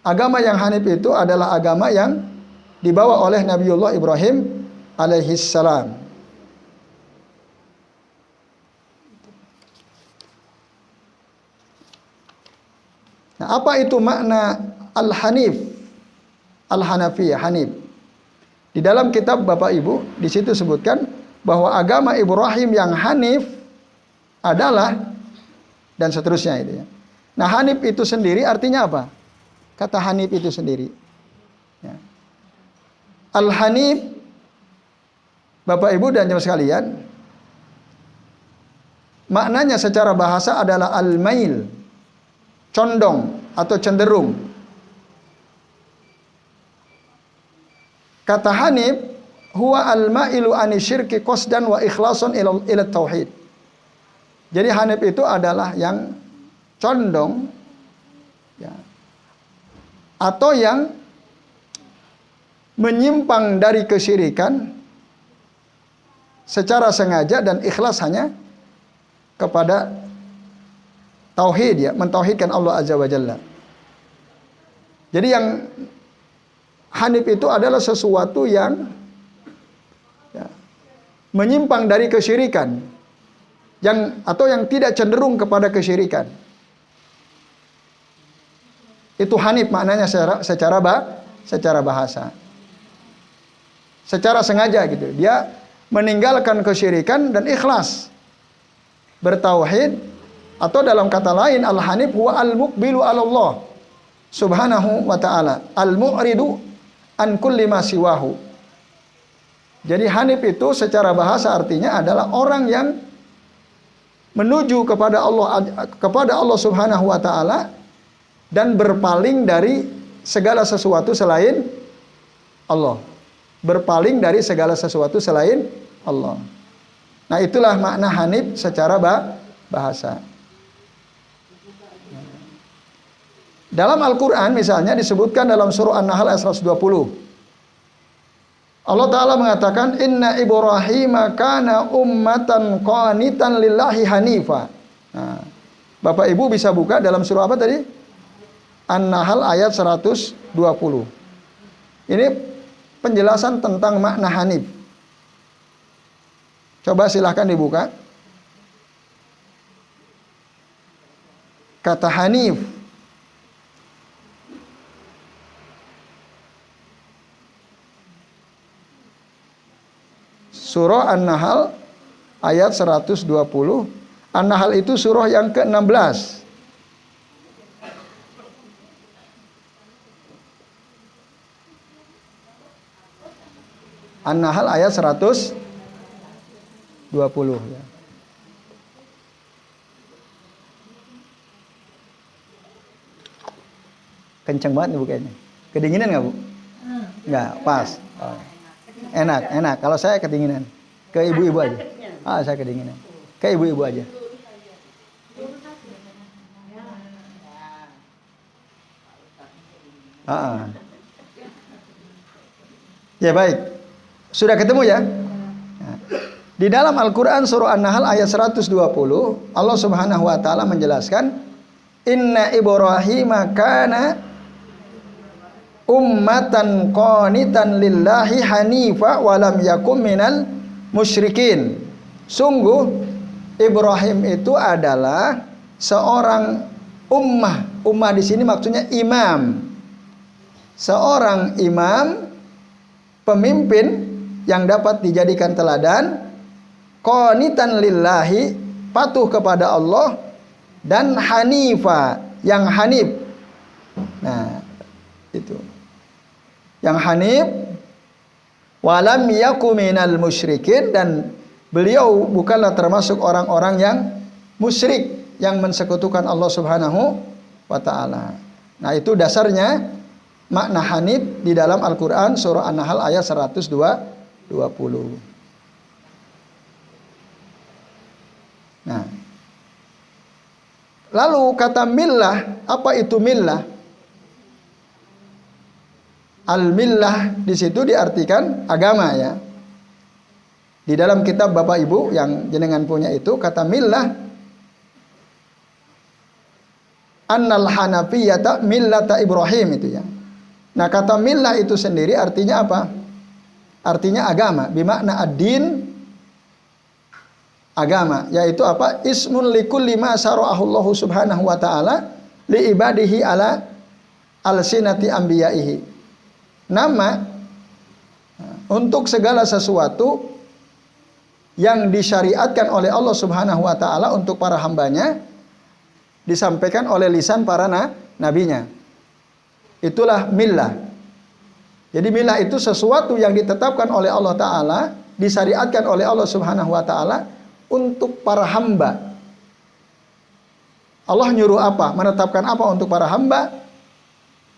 Agama yang Hanif itu adalah agama yang dibawa oleh Nabiullah Ibrahim alaihissalam. Nah, apa itu makna Al-Hanif? Al-Hanafiyah, Hanif. Di dalam kitab Bapak Ibu, di situ sebutkan bahwa agama Ibrahim yang Hanif adalah dan seterusnya itu ya. Nah, Hanif itu sendiri artinya apa? Kata Hanif itu sendiri. Ya. Al-Hanif, Bapak Ibu dan jemaah sekalian, maknanya secara bahasa adalah al-mail, condong atau cenderung. Kata Hanif, huwa al-mailu ani syirki qasdan wa ikhlasan ila tauhid. Jadi Hanif itu adalah yang condong ya, atau yang menyimpang dari kesyirikan secara sengaja dan ikhlas hanya kepada tauhid ya, mentauhidkan Allah Azza wa Jalla. Jadi yang Hanif itu adalah sesuatu yang ya, menyimpang dari kesyirikan, atau yang tidak cenderung kepada kesyirikan. Itu Hanif maknanya secara bahasa. Secara sengaja gitu. Dia meninggalkan kesyirikan dan ikhlas bertauhid, atau dalam kata lain Al-Hanif huwa al-muqbilu 'ala Allah subhanahu wa ta'ala, al-mu'ridu an kulli ma siwahu. Jadi Hanif itu secara bahasa artinya adalah orang yang menuju kepada Allah subhanahu wa ta'ala dan berpaling dari segala sesuatu selain Allah. Berpaling dari segala sesuatu selain Allah. Nah, itulah makna Hanif secara bahasa. Dalam Al-Quran misalnya disebutkan dalam surah An-Nahl ayat 120. Allah Ta'ala mengatakan, Inna Ibrahima kana ummatan qanitan lillahi hanifa. Nah, Bapak Ibu bisa buka dalam surah apa tadi? An-Nahl ayat 120. Ini penjelasan tentang makna Hanif. Coba silahkan dibuka. Kata Hanif, surah An-Nahl ayat 120. An-Nahl itu surah yang ke-16. An-Nahl ayat 120 ya. Kenceng banget nih bukanya. Kedinginan nggak Bu? Nggak, pas. Oh. Enak. Kalau saya kedinginan. Ke ibu-ibu aja. Saya kedinginan. Ke ibu-ibu aja. Ya baik. Sudah ketemu ya? Di dalam Al-Quran surah An-Nahl ayat 120, Allah Subhanahu wa ta'ala menjelaskan, Inna Ibrahima kana ummatan qanitan lillahi hanifa walam yakum minal musyrikin. Sungguh Ibrahim itu adalah seorang ummah. Ummah di sini maksudnya imam. Seorang imam, pemimpin yang dapat dijadikan teladan, qanitan lillahi, patuh kepada Allah, dan hanifa, yang hanif. Nah, itu. Yang hanif, walam yakum minal musyrikin, dan beliau bukanlah termasuk orang-orang yang musyrik, yang mensekutukan Allah Subhanahu wa ta'ala. Nah, itu dasarnya makna hanif di dalam Al-Quran surah An-Nahl ayat 120. Nah, lalu kata millah, apa itu millah? Al-millah di situ diartikan agama ya. Di dalam kitab Bapak Ibu yang jenengan punya itu, kata millah annal hanafiyata millata Ibrahim itu ya. Nah, kata millah itu sendiri artinya apa? Artinya agama, bimakna ad-din, agama, yaitu apa? Ismun likulli ma syara'ahu Allah Subhanahu wa taala li ibadihi ala alsinati anbiya'ihi. Nama untuk segala sesuatu yang disyariatkan oleh Allah Subhanahu wa taala untuk para hambanya, disampaikan oleh lisan para nabinya. Itulah millah. Jadi millah itu sesuatu yang ditetapkan oleh Allah taala, disyariatkan oleh Allah Subhanahu wa taala untuk para hamba. Allah nyuruh apa? Menetapkan apa untuk para hamba?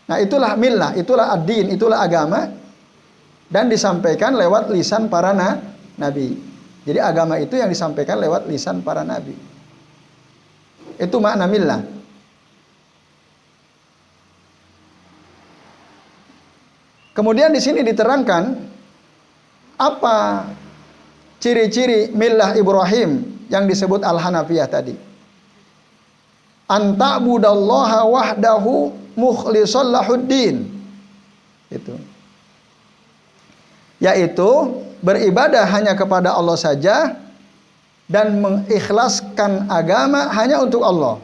Nah, itulah millah, itulah ad-din, itulah agama, dan disampaikan lewat lisan para nabi. Jadi agama itu yang disampaikan lewat lisan para nabi. Itu makna millah. Kemudian di sini diterangkan apa ciri-ciri millah Ibrahim yang disebut Al-Hanafiyah tadi. Anta'budallaha wahdahu mukhlishan lahuddin. Itu. Yaitu beribadah hanya kepada Allah saja dan mengikhlaskan agama hanya untuk Allah.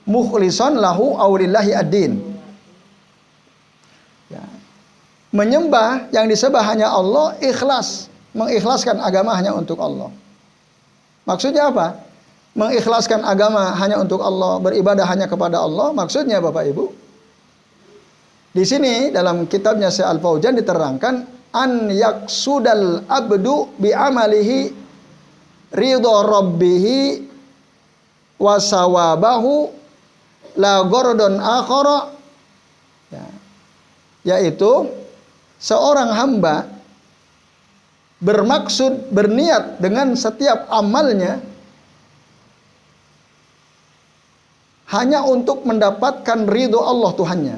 Mukhlishan lahu aulillahi ad-din. Ya. Menyembah, yang disembah hanya Allah, ikhlas, mengikhlaskan agama hanya untuk Allah. Maksudnya apa? Mengikhlaskan agama hanya untuk Allah, beribadah hanya kepada Allah. Maksudnya Bapak Ibu, di sini dalam kitabnya Syekh Al-Fauzan diterangkan an yaksudal abdu bi amalihi ridha rabbih wa sawabahu la gordon akhara, ya. Yaitu seorang hamba bermaksud, berniat dengan setiap amalnya hanya untuk mendapatkan ridho Allah Tuhannya.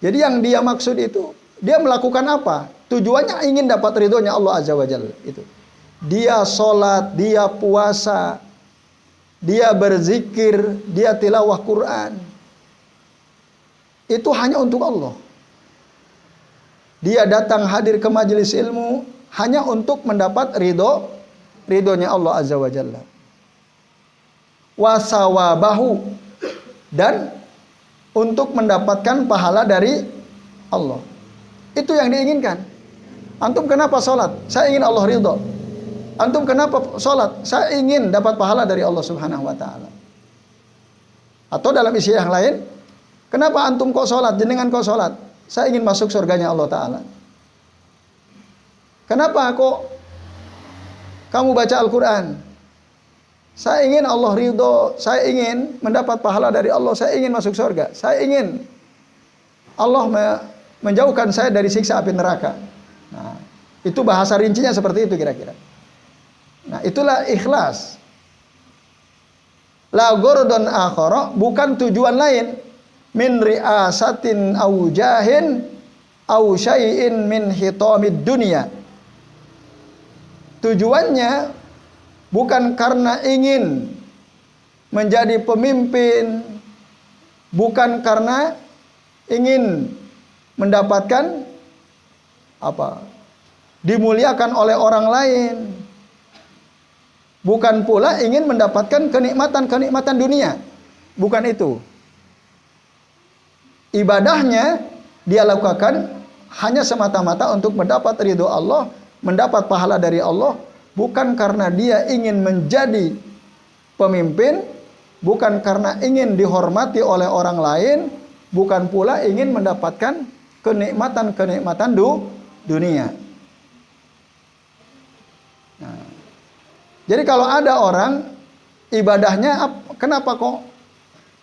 Jadi yang dia maksud itu, dia melakukan apa? Tujuannya ingin dapat ridhonya Allah Azza wa Jalla. Itu. Dia sholat, dia puasa, dia berzikir, dia tilawah Quran. Itu hanya untuk Allah. Dia datang hadir ke majelis ilmu hanya untuk mendapat ridhonya Allah Azza wa Jalla. Wasawabahu, dan untuk mendapatkan pahala dari Allah. Itu yang diinginkan. Antum kenapa sholat? Saya ingin Allah ridho. Antum kenapa sholat? Saya ingin dapat pahala dari Allah Subhanahu wa ta'ala. Atau dalam isi yang lain, kenapa antum kok sholat? Jenengan kok sholat? Saya ingin masuk surganya Allah Ta'ala. Kenapa kok kamu baca Al-Quran? Saya ingin Allah ridho, saya ingin mendapat pahala dari Allah, saya ingin masuk surga, saya ingin Allah menjauhkan saya dari siksa api neraka. Nah, itu bahasa rincinya seperti itu kira-kira. Nah, itulah ikhlas. La gordon akhara, bukan tujuan lain. Min riasatin au jahin au syai'in min hitamid dunia. Tujuannya bukan karena ingin menjadi pemimpin, bukan karena ingin mendapatkan apa? Dimuliakan oleh orang lain. Bukan pula ingin mendapatkan kenikmatan-kenikmatan dunia. Bukan itu. Ibadahnya dia lakukan hanya semata-mata untuk mendapat ridho Allah, mendapat pahala dari Allah, bukan karena dia ingin menjadi pemimpin, bukan karena ingin dihormati oleh orang lain, bukan pula ingin mendapatkan kenikmatan-kenikmatan dunia. Nah, jadi kalau ada orang ibadahnya, kenapa kok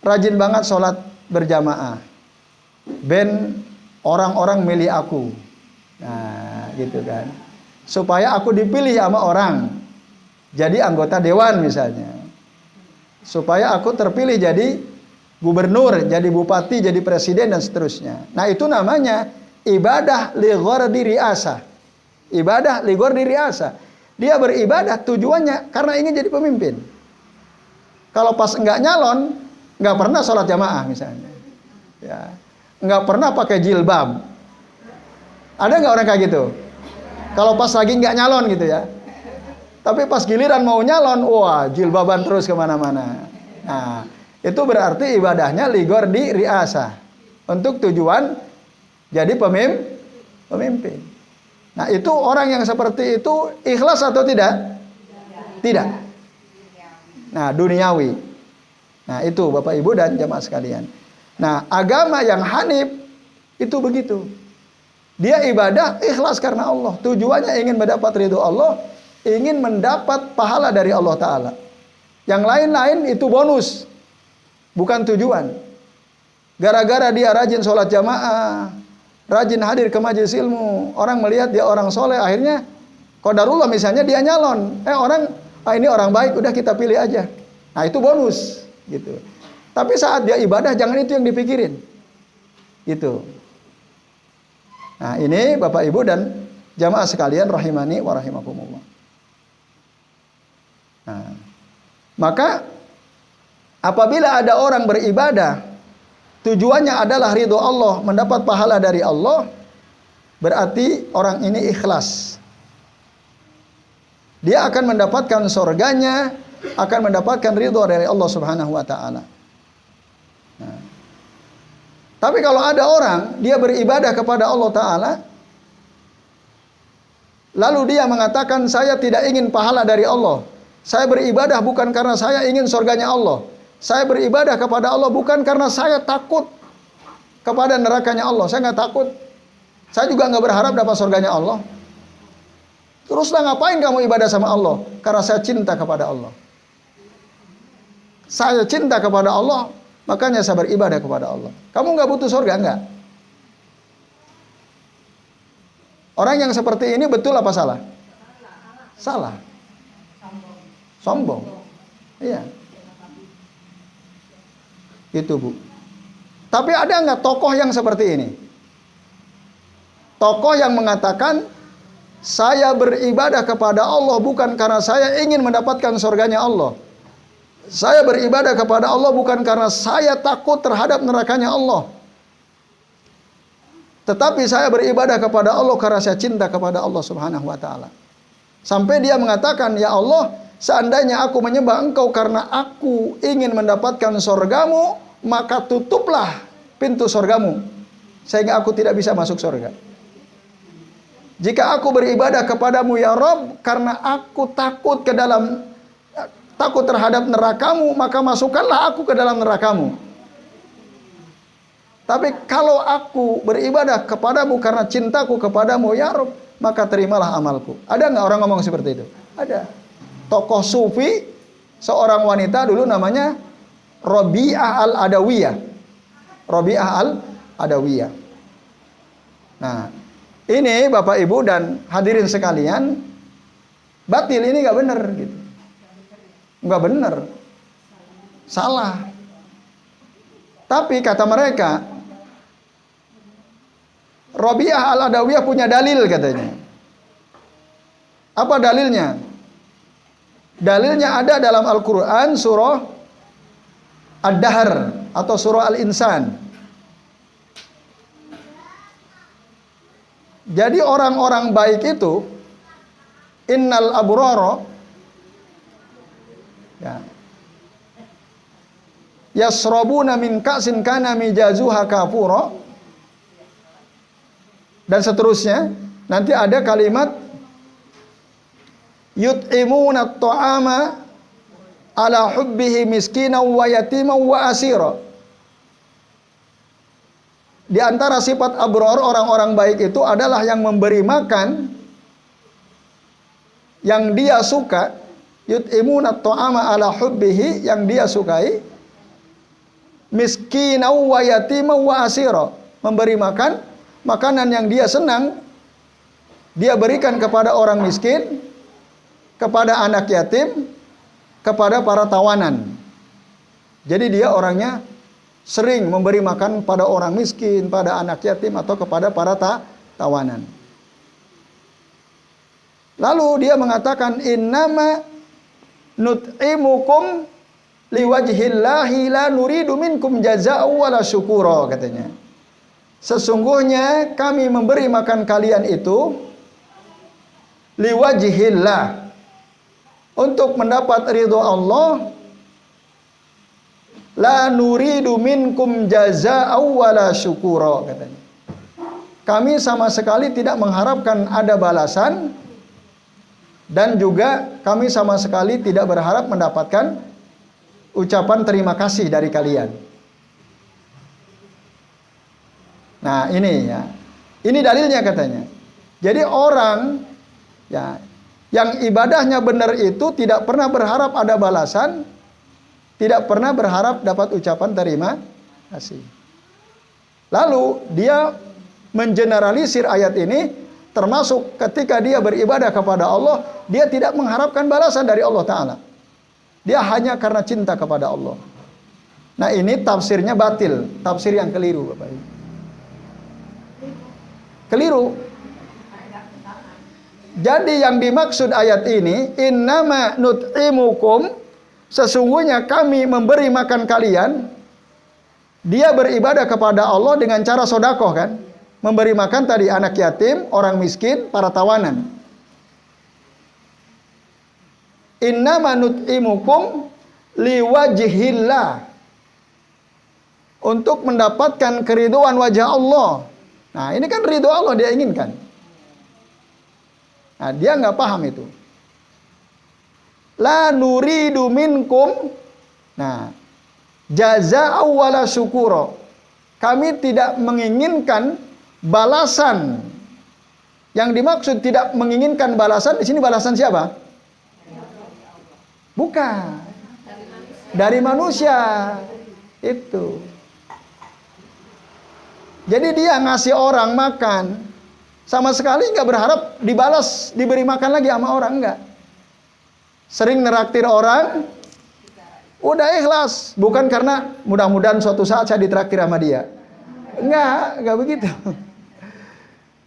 rajin banget sholat berjamaah? Ben orang-orang milih aku. Nah, gitu kan. Supaya aku dipilih sama orang. Jadi anggota dewan misalnya. Supaya aku terpilih jadi gubernur, jadi bupati, jadi presiden dan seterusnya. Nah, itu namanya ibadah li ghardi riasah. Ibadah li ghardi riasah. Dia beribadah tujuannya karena ingin jadi pemimpin. Kalau pas enggak nyalon, enggak pernah sholat jamaah misalnya. Ya. Enggak pernah pakai jilbab. Ada enggak orang kayak gitu? Kalau pas lagi enggak nyalon gitu ya. Tapi pas giliran mau nyalon, wah jilbaban terus kemana-mana. Nah, itu berarti ibadahnya ligor di riasa. Untuk tujuan jadi pemimpin. Nah, itu orang yang seperti itu ikhlas atau tidak? Tidak. Nah, duniawi. Nah, itu Bapak Ibu dan jamaah sekalian. Nah, agama yang hanif itu begitu. Dia ibadah ikhlas karena Allah. Tujuannya ingin mendapat ridho Allah, ingin mendapat pahala dari Allah Ta'ala. Yang lain-lain itu bonus, bukan tujuan. Gara-gara dia rajin sholat jamaah, rajin hadir ke majelis ilmu, orang melihat dia orang soleh, akhirnya qadarullah misalnya dia nyalon. Ini orang baik, udah kita pilih aja. Nah, itu bonus gitu. Tapi saat dia ibadah jangan itu yang dipikirin. Gitu. Nah, ini Bapak Ibu dan jamaah sekalian rahimani wa rahimakumullah. Nah, maka apabila ada orang beribadah tujuannya adalah ridho Allah, mendapat pahala dari Allah, berarti orang ini ikhlas. Dia akan mendapatkan surganya, akan mendapatkan ridho dari Allah Subhanahu wa taala. Nah, tapi kalau ada orang dia beribadah kepada Allah taala, lalu dia mengatakan saya tidak ingin pahala dari Allah. Saya beribadah bukan karena saya ingin surganya Allah. Saya beribadah kepada Allah bukan karena saya takut kepada nerakanya Allah. Saya nggak takut. Saya juga nggak berharap dapat surganya Allah. Teruslah ngapain kamu ibadah sama Allah? Karena saya cinta kepada Allah. Saya cinta kepada Allah, makanya saya beribadah kepada Allah. Kamu nggak butuh surga, nggak? Orang yang seperti ini betul apa salah? Salah. Sombong. Iya. Itu Bu. Tapi ada nggak tokoh yang seperti ini? Tokoh yang mengatakan saya beribadah kepada Allah bukan karena saya ingin mendapatkan surganya Allah. Saya beribadah kepada Allah bukan karena saya takut terhadap nerakanya Allah. Tetapi saya beribadah kepada Allah karena saya cinta kepada Allah Subhanahu wa taala. Sampai dia mengatakan, "Ya Allah, seandainya aku menyembah Engkau karena aku ingin mendapatkan surgamu, maka tutuplah pintu surgamu sehingga aku tidak bisa masuk surga. Jika aku beribadah kepadamu ya Rabb karena aku takut terhadap nerakamu, maka masukkanlah aku ke dalam nerakamu. Tapi kalau aku beribadah kepadamu karena cintaku kepadamu ya Rabb, maka terimalah amalku." Ada nggak orang ngomong seperti itu? Ada. Tokoh sufi, seorang wanita dulu namanya Rabi'ah al-Adawiyah. Rabi'ah al-Adawiyah. Nah, ini Bapak Ibu dan hadirin sekalian, batil ini nggak benar gitu. Nggak benar. Salah. Tapi kata mereka, Rabi'ah al-Adawiyah punya dalil katanya. Apa dalilnya? Dalilnya ada dalam Al-Quran surah Ad-Dahr atau surah Al-Insan. Jadi orang-orang baik itu innal abrara yasrabuna min ka'sin kana mijazuha kafura, dan seterusnya. Nanti ada kalimat yut'imuna at-ta'ama ala hubbihi miskinan wa yatiman wa asira. Di antara sifat abrar, orang-orang baik itu adalah yang memberi makan yang dia suka, yut'imuna at-ta'ama ala hubbihi, yang dia sukai, miskinan wa yatiman wa asira, memberi makan makanan yang dia senang, dia berikan kepada orang miskin, kepada anak yatim, kepada para tawanan. Jadi dia orangnya sering memberi makan pada orang miskin, pada anak yatim, atau kepada para tawanan. Lalu dia mengatakan, innama nut'imukum liwajhillahi la nuridu minkum jazaa'u wala syukura, katanya. Sesungguhnya kami memberi makan kalian itu liwajhillah, untuk mendapat ridho Allah. La nuridu minkum jazaa'u wala syukura, katanya. Kami sama sekali tidak mengharapkan ada balasan, dan juga kami sama sekali tidak berharap mendapatkan ucapan terima kasih dari kalian. Nah, ini ya. Ini dalilnya, katanya. Jadi orang ya yang ibadahnya benar itu tidak pernah berharap ada balasan, tidak pernah berharap dapat ucapan terima kasih. Lalu dia mengeneralisir ayat ini, termasuk ketika dia beribadah kepada Allah, dia tidak mengharapkan balasan dari Allah Ta'ala. Dia hanya karena cinta kepada Allah. Nah, ini tafsirnya batil, tafsir yang keliru, Bapak Ibu. Keliru. Jadi yang dimaksud ayat ini, innama nut'imukum, sesungguhnya kami memberi makan kalian. Dia beribadah kepada Allah dengan cara sodakoh, kan? Memberi makan tadi anak yatim, orang miskin, para tawanan. Innama nut'imukum liwajhillah, untuk mendapatkan keriduan wajah Allah. Nah, ini kan ridho Allah dia inginkan. Nah, dia nggak paham itu. La nuridu minkum, nah, jazaa'u wala syukura. Kami tidak menginginkan balasan. Yang dimaksud tidak menginginkan balasan di sini, balasan siapa? Bukan. Dari manusia. Itu. Jadi dia ngasih orang makan, sama sekali nggak berharap dibalas, diberi makan lagi sama orang, enggak. Sering neraktir orang, udah ikhlas. Bukan karena mudah-mudahan suatu saat saya ditraktir sama dia. Enggak begitu.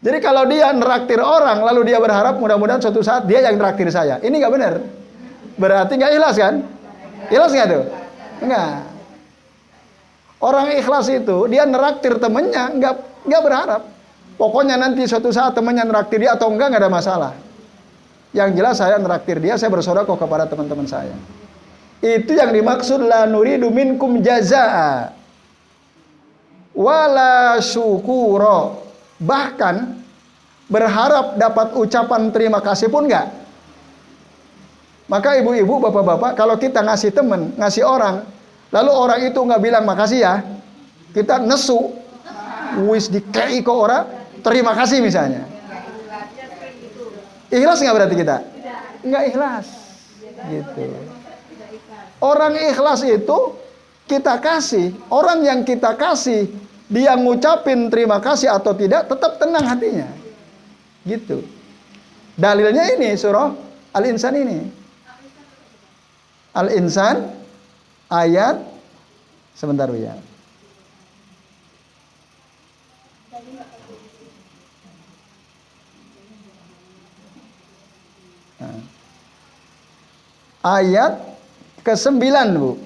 Jadi kalau dia neraktir orang, lalu dia berharap mudah-mudahan suatu saat dia yang neraktir saya. Ini nggak benar. Berarti nggak ikhlas, kan? Ikhlas nggak tuh? Enggak. Orang ikhlas itu dia neraktir temennya, nggak berharap. Pokoknya nanti suatu saat temennya neraktir dia atau enggak ada masalah. Yang jelas saya neraktir dia, saya bersedekah kepada teman-teman saya. Itu yang dimaksud la nuridu minkum jazaa wala syukura. Bahkan berharap dapat ucapan terima kasih pun enggak. Maka ibu-ibu, bapak-bapak, kalau kita ngasih temen, ngasih orang, lalu orang itu nggak bilang makasih ya, kita nesu, wis dikei ke orang, terima kasih misalnya. Ikhlas nggak berarti kita? Nggak ikhlas. Gitu. Orang ikhlas itu kita kasih, orang yang kita kasih, dia ngucapin terima kasih atau tidak, tetap tenang hatinya. Gitu. Dalilnya ini surah Al-Insan ini. Al-Insan ayat sebentar ya. Nah. Ayat ke-9, Bu.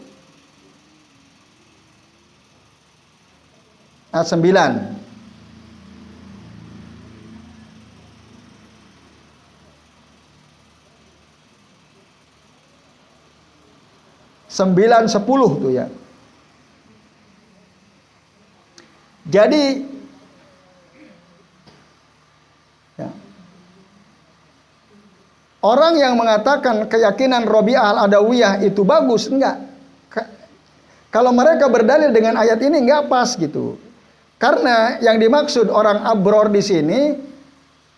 Ayat 9. Sembilan 10 tuh ya. Jadi ya, orang yang mengatakan keyakinan Rabi'ah al-Adawiyah itu bagus, enggak. Kalau mereka berdalil dengan ayat ini enggak pas gitu. Karena yang dimaksud orang abror di sini,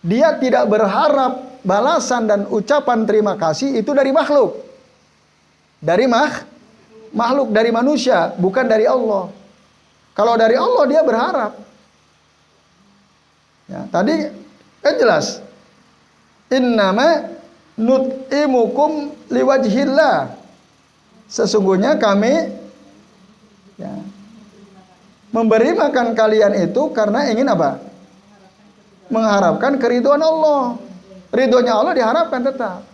dia tidak berharap balasan dan ucapan terima kasih itu dari makhluk. Dari makhluk, dari manusia, bukan dari Allah. Kalau dari Allah dia berharap. Ya, tadi kan jelas. Innama nut'imukum liwajhillah. Sesungguhnya kami ya, memberi makan kalian itu karena ingin apa? Mengharapkan keridhaan Allah. Ridhonya Allah diharapkan tetap.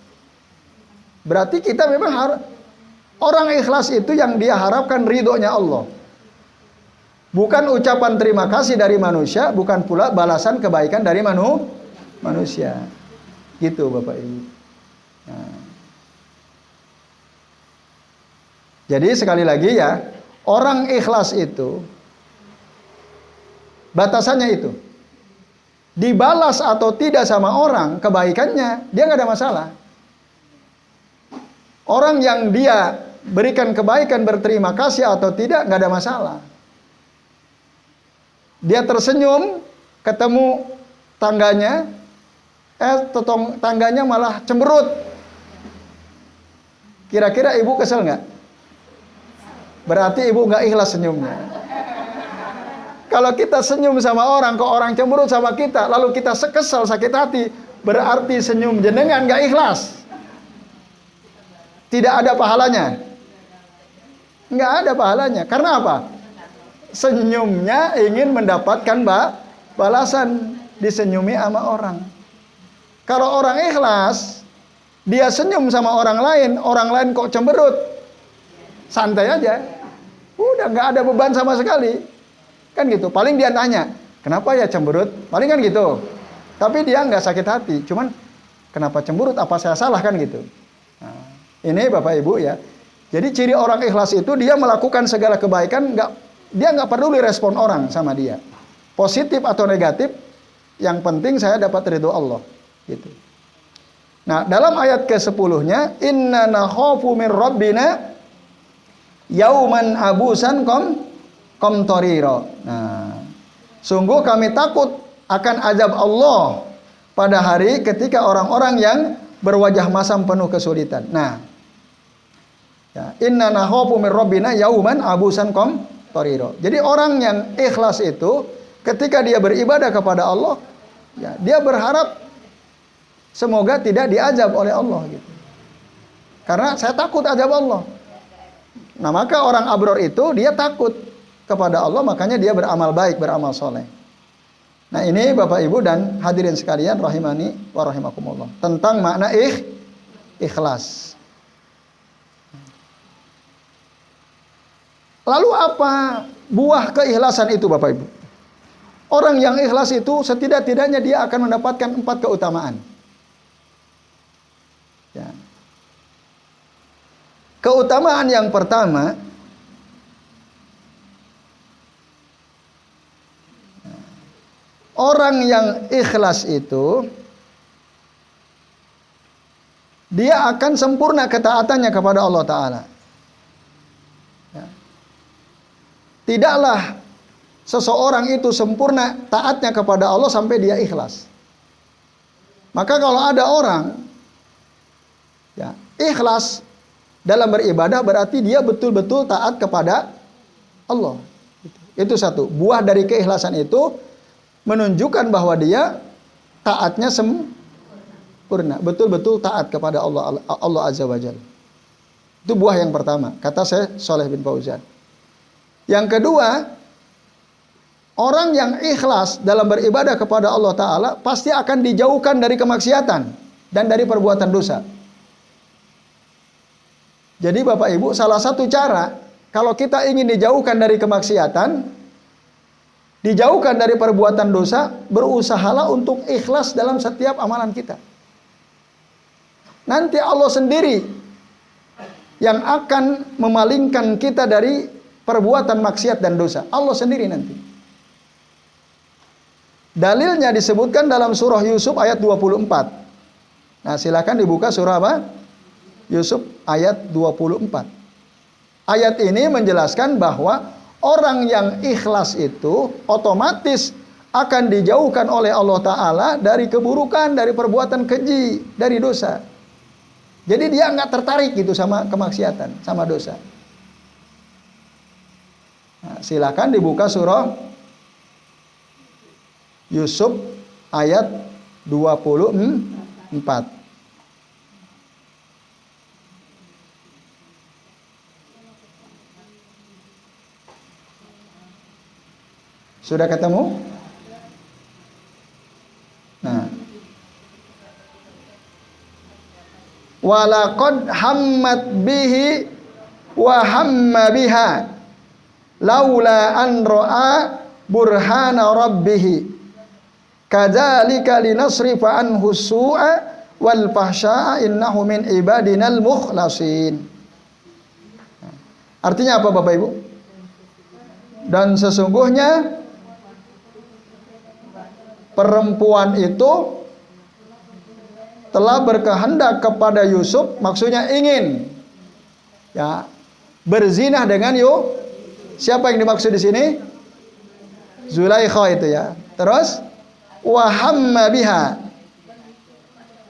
Berarti kita memang harus Orang ikhlas itu yang dia harapkan ridhonya Allah. Bukan ucapan terima kasih dari manusia, bukan pula balasan kebaikan dari manusia. Gitu Bapak Ibu. Nah. Jadi sekali lagi ya, orang ikhlas itu batasannya itu. Dibalas atau tidak sama orang kebaikannya, dia nggak ada masalah. Orang yang dia berikan kebaikan berterima kasih atau tidak nggak ada masalah. Dia tersenyum, ketemu tangganya, tangganya malah cemberut. Kira-kira ibu kesel nggak? Berarti ibu nggak ikhlas senyumnya. Kalau kita senyum sama orang, kok orang cemberut sama kita, lalu kita kesel, sakit hati, berarti senyum jenengan nggak ikhlas. Tidak ada pahalanya. Nggak ada pahalanya. Karena apa? Senyumnya ingin mendapatkan balasan, disenyumi sama orang. Kalau orang ikhlas, dia senyum sama orang lain kok cemberut, santai aja. Udah nggak ada beban sama sekali. Kan gitu. Paling dia tanya, kenapa ya cemberut? Paling kan gitu. Tapi dia nggak sakit hati. Cuman, kenapa cemberut? Apa saya salah kan gitu. Nah, ini Bapak Ibu ya. Jadi ciri orang ikhlas itu dia melakukan segala kebaikan, dia nggak peduli respon orang sama dia. Positif atau negatif, yang penting saya dapat ridho Allah. Gitu. Nah, dalam ayat ke-10-nya, inna nakhafu min rabbina yauman abusan qamtarira. Nah, sungguh kami takut akan azab Allah pada hari ketika orang-orang yang berwajah masam penuh kesulitan. Nah, ya, inna nakhafu min rabbina yauman abusan qamtarira. Jadi orang yang ikhlas itu ketika dia beribadah kepada Allah, ya, dia berharap semoga tidak diazab oleh Allah gitu. Karena saya takut azab Allah. Nah, maka orang abror itu dia takut kepada Allah, makanya dia beramal baik, beramal soleh. Nah, ini Bapak Ibu dan hadirin sekalian rahimani wa rahimakumullah, tentang makna ikhlas. Lalu apa buah keikhlasan itu Bapak Ibu? Orang yang ikhlas itu setidak-tidaknya dia akan mendapatkan 4 keutamaan. Ya. Keutamaan yang pertama, orang yang ikhlas itu dia akan sempurna ketaatannya kepada Allah Ta'ala. Ya. Tidaklah seseorang itu sempurna taatnya kepada Allah sampai dia ikhlas. Maka kalau ada orang ya, ikhlas dalam beribadah, berarti dia betul-betul taat kepada Allah. Itu satu. Buah dari keikhlasan itu menunjukkan bahwa dia taatnya sempurna, betul-betul taat kepada Allah Azza wa Jalla. Itu buah yang pertama, kata Syekh Shalih bin Fauzan. Yang kedua, orang yang ikhlas dalam beribadah kepada Allah Ta'ala pasti akan dijauhkan dari kemaksiatan dan dari perbuatan dosa. Jadi Bapak Ibu, salah satu cara kalau kita ingin dijauhkan dari kemaksiatan, dijauhkan dari perbuatan dosa, berusahalah untuk ikhlas dalam setiap amalan kita. Nanti Allah sendiri yang akan memalingkan kita dari perbuatan maksiat dan dosa. Allah sendiri nanti. Dalilnya disebutkan dalam surah Yusuf ayat 24. Nah, silakan dibuka surah apa? Yusuf ayat 24. Ayat ini menjelaskan bahwa orang yang ikhlas itu otomatis akan dijauhkan oleh Allah Ta'ala dari keburukan, dari perbuatan keji, dari dosa. Jadi dia nggak tertarik gitu sama kemaksiatan, sama dosa. Nah, silakan dibuka surah Yusuf ayat 24. Sudah ketemu? Nah. Walaqad hammat bihi wa hamma biha laula an ra'a burhana rabbih kadzalika linasrifa anhu su'a wal fahsya'a innahu min ibadinal mukhlasin. Artinya apa Bapak Ibu? Dan sesungguhnya perempuan itu telah berkehendak kepada Yusuf, maksudnya ingin ya berzinah dengan siapa yang dimaksud di sini? Zulaikha itu ya. Terus wa hamma biha.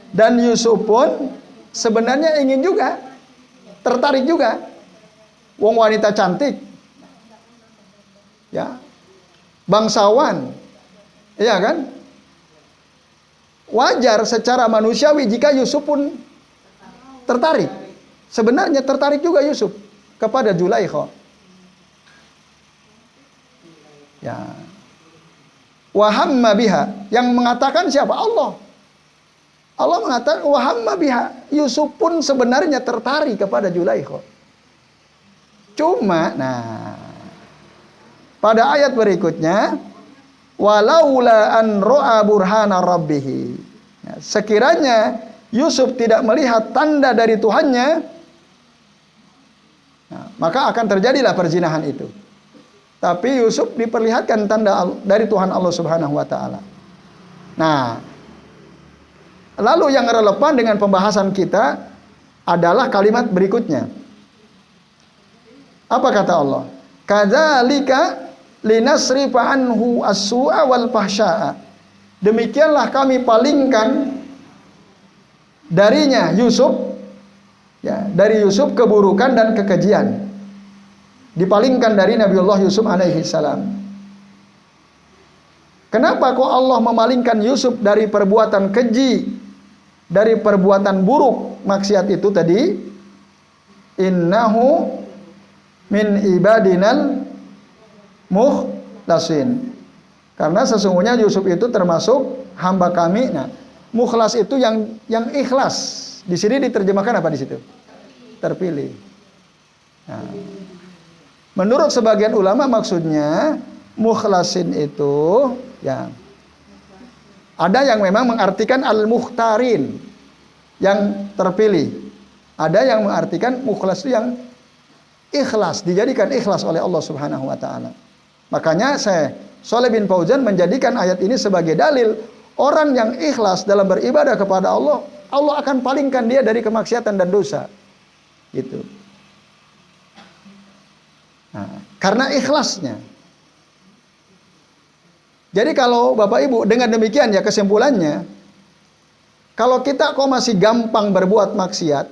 Dan Yusuf pun sebenarnya ingin juga, tertarik juga. Wong wanita cantik. Ya. Bangsawan. Iya kan? Wajar secara manusiawi jika Yusuf pun tertarik. Sebenarnya tertarik juga Yusuf kepada Zulaikha. Ya. Wa hamma biha, yang mengatakan siapa? Allah. Allah mengatakan wa hamma biha. Yusuf pun sebenarnya tertarik kepada Zulaikha. Cuma pada ayat berikutnya walaula an ra'a burhana rabbih. Ya, sekiranya Yusuf tidak melihat tanda dari Tuhannya, maka akan terjadilah perzinahan itu. Tapi Yusuf diperlihatkan tanda dari Tuhan Allah Subhanahu wa taala. Nah, lalu yang relevan dengan pembahasan kita adalah kalimat berikutnya. Apa kata Allah? Kadzalika linasrifa anhu as-su'a wal fahsya'a. Demikianlah kami palingkan darinya Yusuf, ya, dari Yusuf keburukan dan kekejian. Dipalingkan dari Nabiullah Yusuf alaihi salam. Kenapa kok Allah memalingkan Yusuf dari perbuatan keji, dari perbuatan buruk maksiat itu tadi? Innahu min ibadinal mukhlasin. Karena sesungguhnya Yusuf itu termasuk hamba kami. Nah, mukhlas itu yang ikhlas. Di sini diterjemahkan apa di situ? Terpilih. Nah, menurut sebagian ulama maksudnya mukhlasin itu ya ada yang memang mengartikan al-mukhtarin, yang terpilih. Ada yang mengartikan mukhlas itu yang ikhlas, dijadikan ikhlas oleh Allah Subhanahu wa taala. Makanya Shalih bin Fauzan menjadikan ayat ini sebagai dalil orang yang ikhlas dalam beribadah kepada Allah, Allah akan palingkan dia dari kemaksiatan dan dosa. Gitu. Nah, karena ikhlasnya. Jadi kalau Bapak Ibu dengan demikian ya kesimpulannya, kalau kita kok masih gampang berbuat maksiat,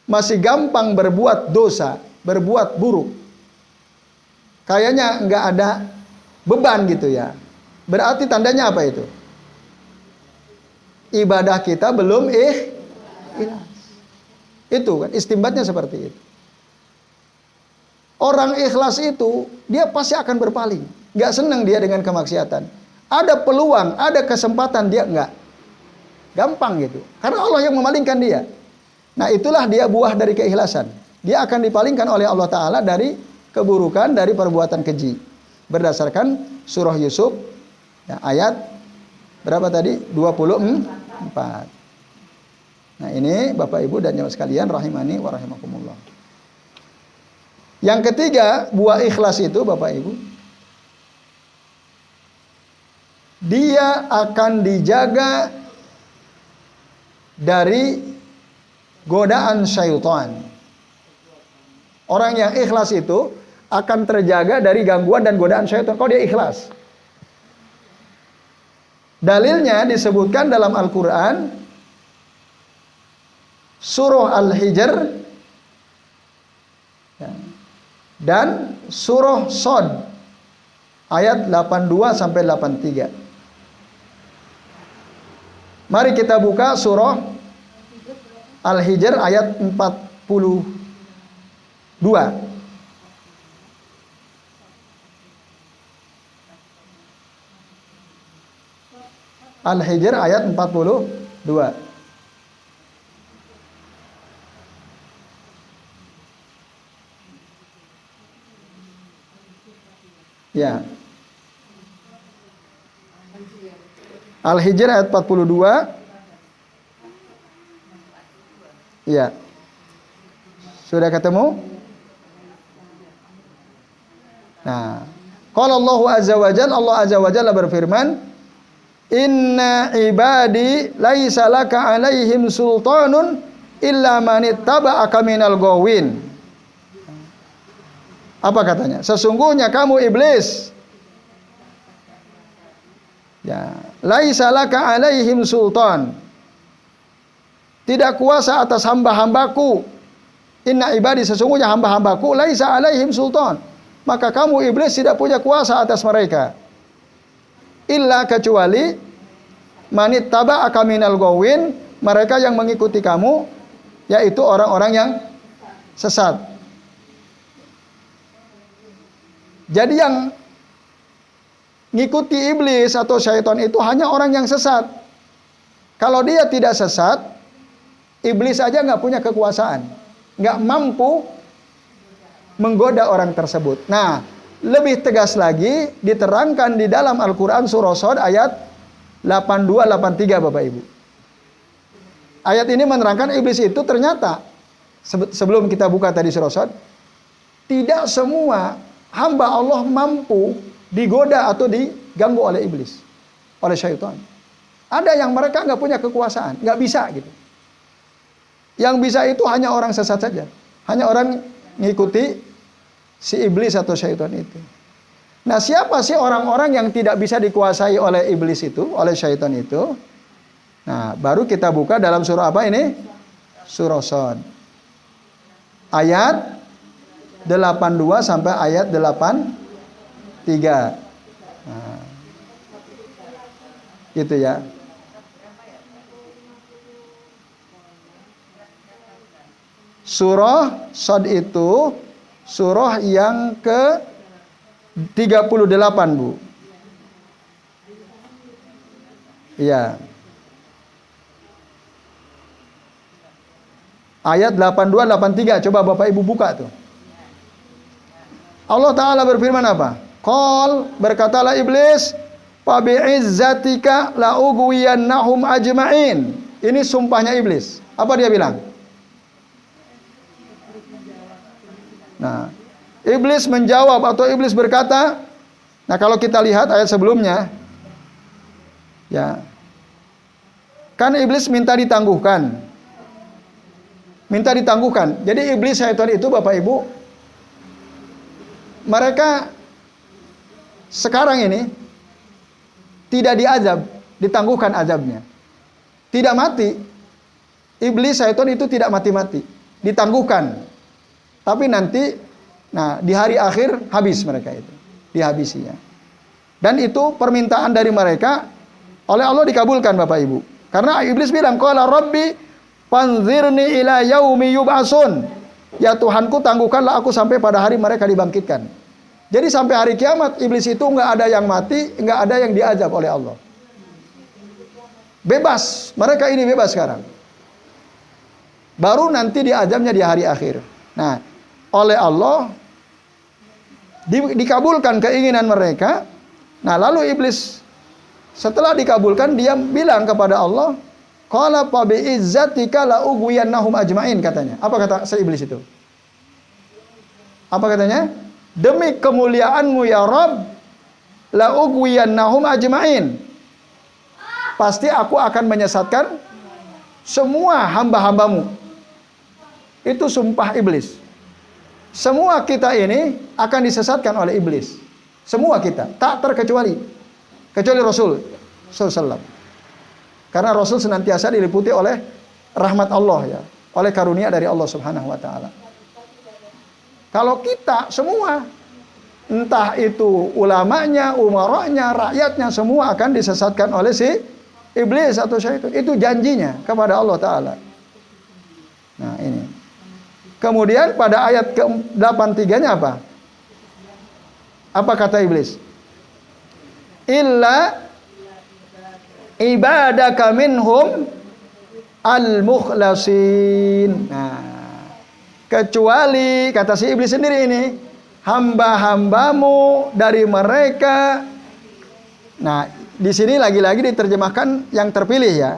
masih gampang berbuat dosa, berbuat buruk, kayaknya nggak ada beban gitu ya. Berarti tandanya apa itu? Ibadah kita belum ikhlas. Itu kan istimbatnya seperti itu. Orang ikhlas itu dia pasti akan berpaling. Nggak senang dia dengan kemaksiatan. Ada peluang, ada kesempatan dia nggak. Gampang gitu. Karena Allah yang memalingkan dia. Nah itulah dia buah dari keikhlasan. Dia akan dipalingkan oleh Allah Ta'ala dari keburukan, dari perbuatan keji. Berdasarkan surah Yusuf ya, ayat berapa tadi? 24. Nah ini Bapak Ibu dan jemaah sekalian rahimani wa rahimakumullah. Yang ketiga, buah ikhlas itu Bapak Ibu, dia akan dijaga dari godaan syaitan. Orang yang ikhlas itu akan terjaga dari gangguan dan godaan syaitan kalau dia ikhlas. Dalilnya disebutkan dalam Al-Quran surah Al-Hijr dan surah Shad ayat 82 sampai 83. Mari kita buka surah Al-Hijr ayat 42. Al-Hijr ayat 42. Ya. Al-Hijr ayat 42. Ya. Sudah ketemu? Nah, qala Allah azza wa jalla berfirman, "Inna ibadi laisa laka 'alaihim sultanun illa man ittaba'aka minal ghawin." Apa katanya? Sesungguhnya kamu iblis, ya, laisa laka 'alaihim sultan. Tidak kuasa atas hamba-hambaku. Inna ibadi, sesungguhnya hamba-hambaku, laisa 'alaihim sultan. Maka kamu iblis tidak punya kuasa atas mereka. Illa, kecuali manit taba'aka minal ghawin, mereka yang mengikuti kamu, yaitu orang-orang yang sesat. Jadi yang ngikuti iblis atau syaitan itu hanya orang yang sesat. Kalau dia tidak sesat, iblis aja nggak punya kekuasaan, nggak mampu menggoda orang tersebut. Nah, lebih tegas lagi diterangkan di dalam Al-Quran surah Shad ayat 82-83 Bapak Ibu. Ayat ini menerangkan iblis itu ternyata, sebelum kita buka tadi surah Shad, tidak semua hamba Allah mampu digoda atau diganggu oleh iblis, oleh syaitan. Ada yang mereka nggak punya kekuasaan, nggak bisa gitu. Yang bisa itu hanya orang sesat saja, hanya orang ngikuti si iblis atau syaitan itu. Nah, siapa sih orang-orang yang tidak bisa dikuasai oleh iblis itu, oleh syaitan itu? Nah, baru kita buka dalam surah apa ini? Surah Shad. Ayat 82 sampai ayat 83. Nah, gitu ya. Surah Shad itu surah yang ke-38, Bu. Iya. Ayat 82-83. Coba Bapak Ibu buka tuh. Allah Ta'ala berfirman apa? Qal, berkatalah iblis, fa bi'izzatika la'ughwiyannahum ajma'in. Ini sumpahnya iblis. Apa dia bilang? Nah, iblis menjawab atau iblis berkata, nah kalau kita lihat ayat sebelumnya, ya, kan iblis minta ditangguhkan. Jadi iblis syaitan itu Bapak Ibu, mereka sekarang ini tidak diazab, ditangguhkan azabnya. Tidak mati. Iblis syaitan itu tidak mati-mati, ditangguhkan. Tapi nanti, nah di hari akhir habis mereka itu, dihabisinya. Dan itu permintaan dari mereka oleh Allah dikabulkan Bapak Ibu. Karena iblis bilang, qala rabbi panzirni ila yaumi yub'atsun. Ya Tuhanku, tangguhkanlah aku sampai pada hari mereka dibangkitkan. Jadi sampai hari kiamat iblis itu nggak ada yang mati, nggak ada yang diazab oleh Allah. Bebas, mereka ini bebas sekarang. Baru nanti diazabnya di hari akhir. Nah, oleh Allah dikabulkan keinginan mereka. Nah, lalu iblis setelah dikabulkan dia bilang kepada Allah, qala fa bi izzatika la ughwiyannahum ajmain, katanya. Apa kata iblis itu? Apa katanya? Demi kemuliaanmu ya Rabb, la ughwiyannahum ajmain. Pasti aku akan menyesatkan semua hamba-hambamu. Itu sumpah iblis. Semua kita ini akan disesatkan oleh iblis. Semua kita, tak terkecuali. Kecuali Rasul SAW. Karena Rasul senantiasa diliputi oleh rahmat Allah, ya, oleh karunia dari Allah Subhanahu wa taala. Kalau kita semua, entah itu ulamanya, umaranya, rakyatnya, semua akan disesatkan oleh si iblis atau syaitan. Itu janjinya kepada Allah Ta'ala. Nah ini. Kemudian pada ayat ke-83-nya apa? Apa kata iblis? Illa ibadaka minhum al-mukhlasin. Nah, kecuali, kata si iblis sendiri ini, hamba-hambamu dari mereka. Nah, di sini lagi-lagi diterjemahkan yang terpilih ya.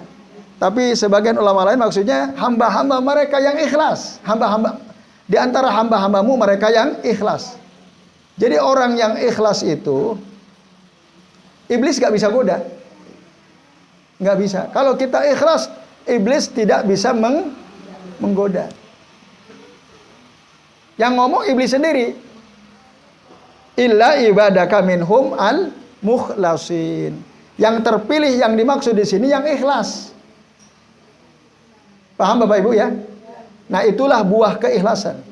Tapi sebagian ulama lain maksudnya hamba-hamba mereka yang ikhlas. Hamba-hamba di antara hamba-hambamu mereka yang ikhlas. Jadi orang yang ikhlas itu iblis gak bisa goda. Gak bisa. Kalau kita ikhlas, iblis tidak bisa menggoda. Yang ngomong iblis sendiri. Illa ibadaka minhum al-mukhlasin. Yang terpilih yang dimaksud di sini yang ikhlas. Paham Bapak Ibu ya? Nah, itulah buah keikhlasan.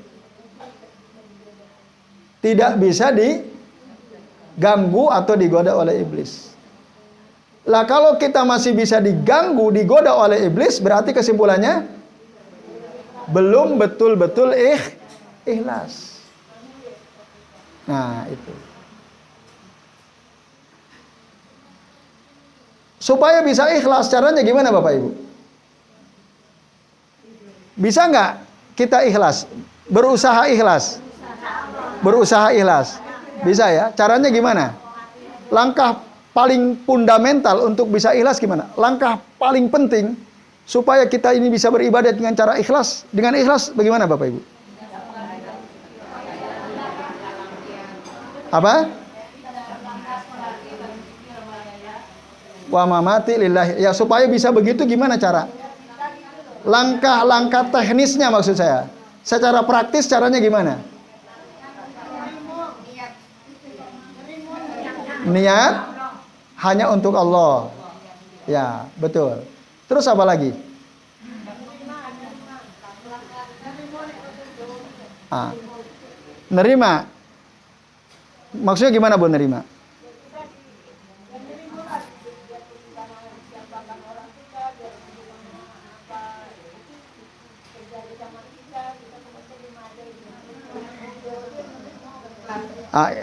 Tidak bisa diganggu atau digoda oleh iblis. Lah kalau kita masih bisa diganggu, digoda oleh iblis, berarti kesimpulannya belum betul-betul ikhlas. Nah, itu. Supaya bisa ikhlas, caranya gimana Bapak Ibu? Bisa nggak kita ikhlas? Berusaha ikhlas? Berusaha ikhlas. Bisa ya? Caranya gimana? Langkah paling fundamental untuk bisa ikhlas gimana? Langkah paling penting supaya kita ini bisa beribadah dengan cara ikhlas. Dengan ikhlas bagaimana Bapak Ibu? Apa? Wa mamati lillahi. Ya, supaya bisa begitu gimana cara? Langkah-langkah teknisnya maksud saya. Secara praktis caranya gimana? Niat hanya untuk Allah. Ya, betul. Terus apa lagi? Nerima. Maksudnya gimana Bu nerima?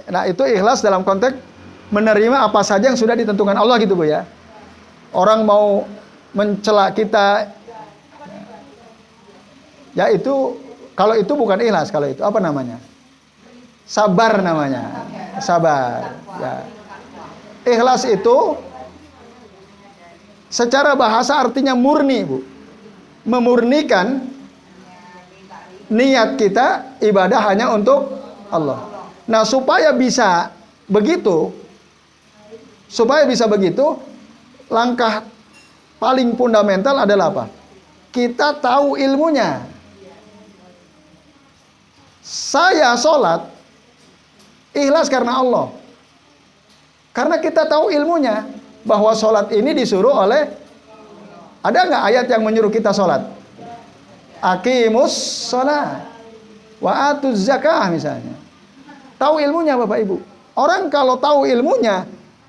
Nah, itu ikhlas dalam konteks menerima apa saja yang sudah ditentukan Allah gitu Bu ya. Orang mau mencela kita, ya itu, kalau itu bukan ikhlas, kalau itu apa namanya? Sabar namanya. Sabar. Ya. Ikhlas itu secara bahasa artinya murni Bu. Memurnikan niat kita ibadah hanya untuk Allah. Nah, supaya bisa begitu, langkah paling fundamental adalah apa? Kita tahu ilmunya. Saya sholat ikhlas karena Allah. Karena kita tahu ilmunya bahwa sholat ini disuruh oleh, ada nggak ayat yang menyuruh kita sholat? Aqimus sholat wa atuz zakah misalnya. Tahu ilmunya Bapak Ibu. Orang kalau tahu ilmunya,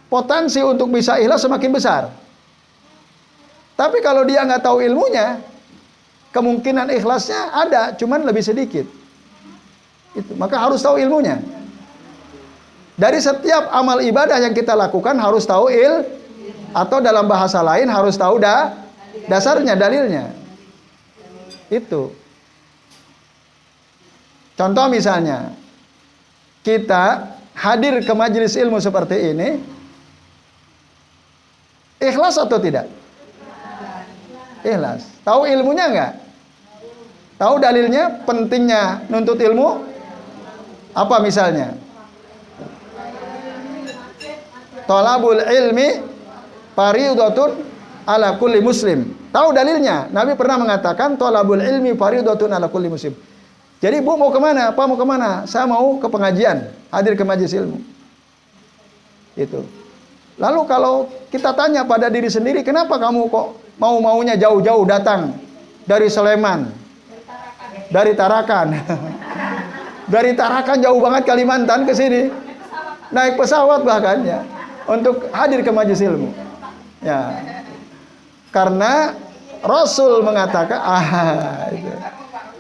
potensi untuk bisa ikhlas semakin besar. Tapi kalau dia nggak tahu ilmunya, kemungkinan ikhlasnya ada, cuman lebih sedikit. Itu, maka harus tahu ilmunya. Dari setiap amal ibadah yang kita lakukan harus tahu atau dalam bahasa lain harus tahu dasarnya, dalilnya. Itu. Contoh misalnya, kita hadir ke majelis ilmu seperti ini, ikhlas atau tidak? Ikhlas. Tahu ilmunya enggak? Tahu dalilnya, pentingnya nuntut ilmu? Apa misalnya? Thalabul ilmi fardhatun ala kulli muslim. Tahu dalilnya? Nabi pernah mengatakan thalabul ilmi fardhatun ala kulli muslim. Jadi Bu mau kemana? Pak mau kemana? Saya mau ke pengajian, hadir ke majelis ilmu. Itu. Lalu kalau kita tanya pada diri sendiri, kenapa kamu kok mau-maunya jauh-jauh datang dari Sleman, dari Tarakan, dari Tarakan jauh banget Kalimantan ke sini, naik pesawat bahkan ya, untuk hadir ke majelis ilmu. Ya, karena Rasul mengatakan, itu.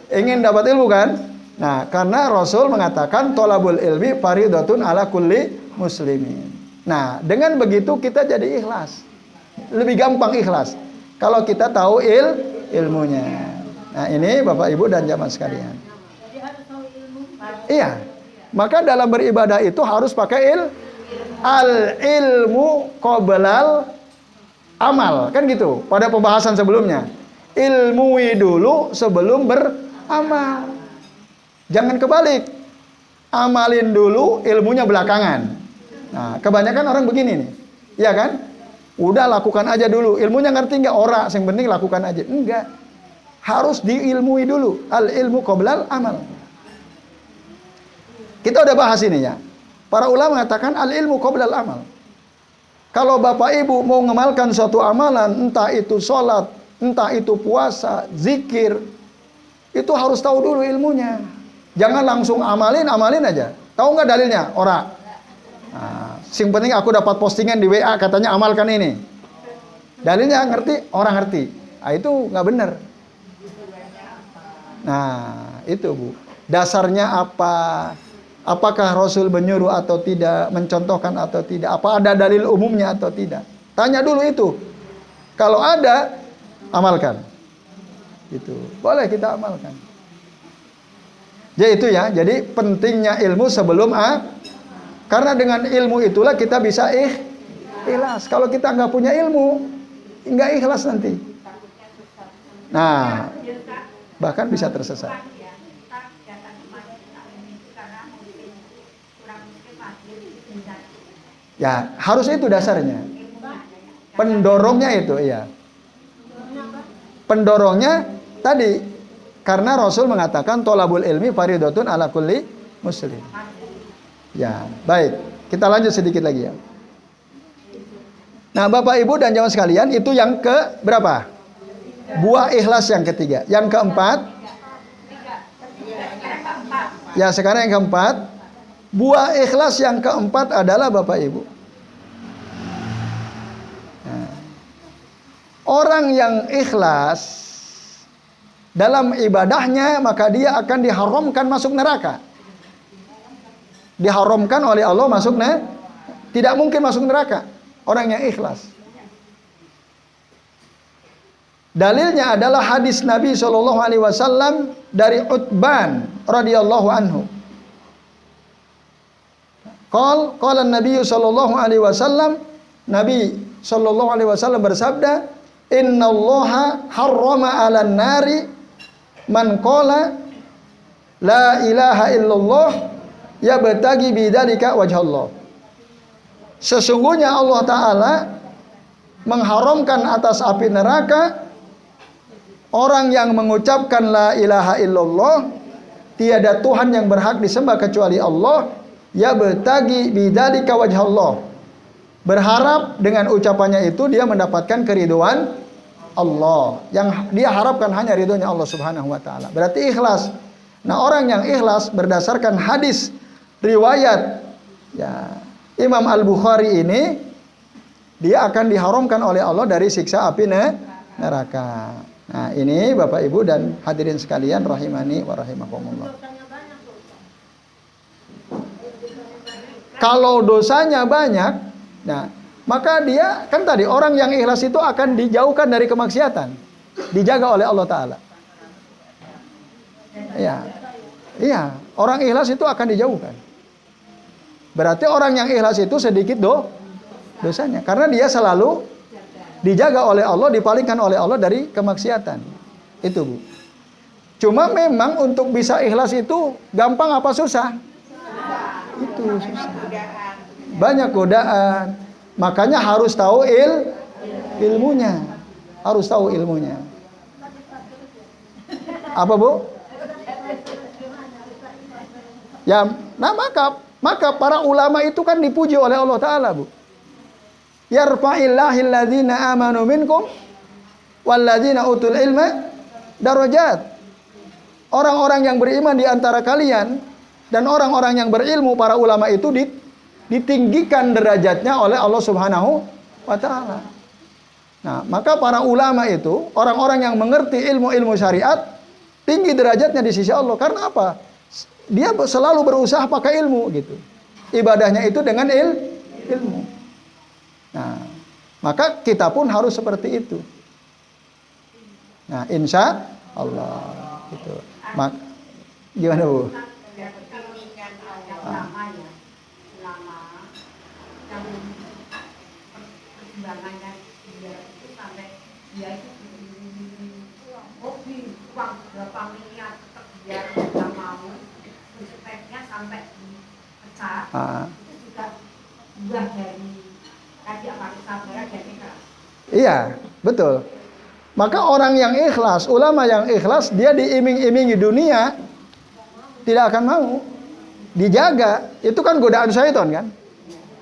Ingin dapat ilmu kan? Nah, karena Rasul mengatakan thalabul ilmi fardhatun ala kulli muslimin. Nah, dengan begitu kita jadi ikhlas. Lebih gampang ikhlas kalau kita tahu ilmunya. Nah, ini Bapak Ibu dan jamaah sekalian. Iya. Maka dalam beribadah itu harus pakai al ilmu qoblal amal, kan gitu. Pada pembahasan sebelumnya, ilmui dulu sebelum beramal. Jangan kebalik, amalin dulu, ilmunya belakangan. Nah, kebanyakan orang begini nih, iya kan? Udah lakukan aja dulu, ilmunya ngerti nggak? Ora, yang penting lakukan aja. Enggak, harus diilmui dulu. Al ilmu qoblal amal. Kita udah bahas ini ya. Para ulama mengatakan al ilmu qoblal amal. Kalau bapak ibu mau ngamalkan suatu amalan, entah itu sholat, entah itu puasa, zikir, itu harus tahu dulu ilmunya. Jangan langsung amalin aja. Tahu nggak dalilnya? Ora. Nah, yang penting aku dapat postingan di WA katanya amalkan ini. Dalilnya ngerti? Orang ngerti. Nah, itu nggak benar. Nah, itu Bu. Dasarnya apa? Apakah Rasul menyuruh atau tidak, mencontohkan atau tidak? Apa ada dalil umumnya atau tidak? Tanya dulu itu. Kalau ada, amalkan. Gitu. Boleh kita amalkan. Jadi itu ya. Jadi pentingnya ilmu sebelum karena dengan ilmu itulah kita bisa ikhlas. Kalau kita nggak punya ilmu, nggak ikhlas nanti. Nah, bahkan bisa tersesat. Ya, harus itu dasarnya. Pendorongnya itu, iya. Pendorongnya tadi, karena Rasul mengatakan tolabul ilmi fardhatun ala kulli muslim. Ya, baik. Kita lanjut sedikit lagi ya. Nah, Bapak Ibu dan jamaah sekalian, itu yang ke berapa? Buah ikhlas yang ketiga. Yang keempat? Ya, sekarang yang keempat. Buah ikhlas yang keempat adalah Bapak Ibu. Nah, orang yang ikhlas dalam ibadahnya, maka dia akan diharamkan masuk neraka. Diharamkan oleh Allah masuk neraka. Tidak mungkin masuk neraka orang yang ikhlas. Dalilnya adalah hadis Nabi SAW dari Utban radhiyallahu anhu. Qala Nabi SAW, Nabi SAW bersabda, innallaha harrama 'alan nari man qala la ilaha illallah yabtagi bidzalika wajhallah. Sesungguhnya Allah Ta'ala mengharamkan atas api neraka orang yang mengucapkan la ilaha illallah, tiada Tuhan yang berhak disembah kecuali Allah, yabtagi bidzalika wajhallah, berharap dengan ucapannya itu dia mendapatkan keridhaan Allah. Yang dia harapkan hanya ridhonya Allah Subhanahu wa taala. Berarti ikhlas. Nah, orang yang ikhlas berdasarkan hadis riwayat ya Imam Al-Bukhari ini, dia akan diharamkan oleh Allah dari siksa api neraka. Nah, ini Bapak Ibu dan hadirin sekalian rahimani wa rahimakumullah. Kalau dosanya banyak, nah, maka dia kan tadi orang yang ikhlas itu akan dijauhkan dari kemaksiatan, dijaga oleh Allah Ta'ala. Iya, orang ikhlas itu akan dijauhkan. Berarti orang yang ikhlas itu sedikit dosanya, karena dia selalu dijaga oleh Allah, dipalingkan oleh Allah dari kemaksiatan. Itu Bu. Cuma memang untuk bisa ikhlas itu gampang apa susah? Itu susah. Banyak godaan. Makanya harus tahu ilmunya. Harus tahu ilmunya. Apa Bu? Ya, nah maka para ulama itu kan dipuji oleh Allah Ta'ala Bu. Yarfa'illahil ladzina amanu minkum walladzina utul ilma darajat. Orang-orang yang beriman di antara kalian dan orang-orang yang berilmu, para ulama itu ditinggikan derajatnya oleh Allah Subhanahu wa Ta'ala. Nah, maka para ulama itu orang-orang yang mengerti ilmu-ilmu syariat tinggi derajatnya di sisi Allah. Karena apa? Dia selalu berusaha pakai ilmu gitu. Ibadahnya itu dengan ilmu. Nah, maka kita pun harus seperti itu. Nah, insya Allah gitu. Gimana Bu? ulama ya, ulama yang perkembangannya dia itu sampai dia itu hobi uang berapa miliar tetap dia nggak mau, speknya sampai dipecah, itu juga buah dari tadi apa kesabaran dan ikhlas. Iya, betul. Maka orang yang ikhlas, ulama yang ikhlas, dia diiming-imingi dunia, tidak akan mau. Dijaga. Itu kan godaan syaitan kan?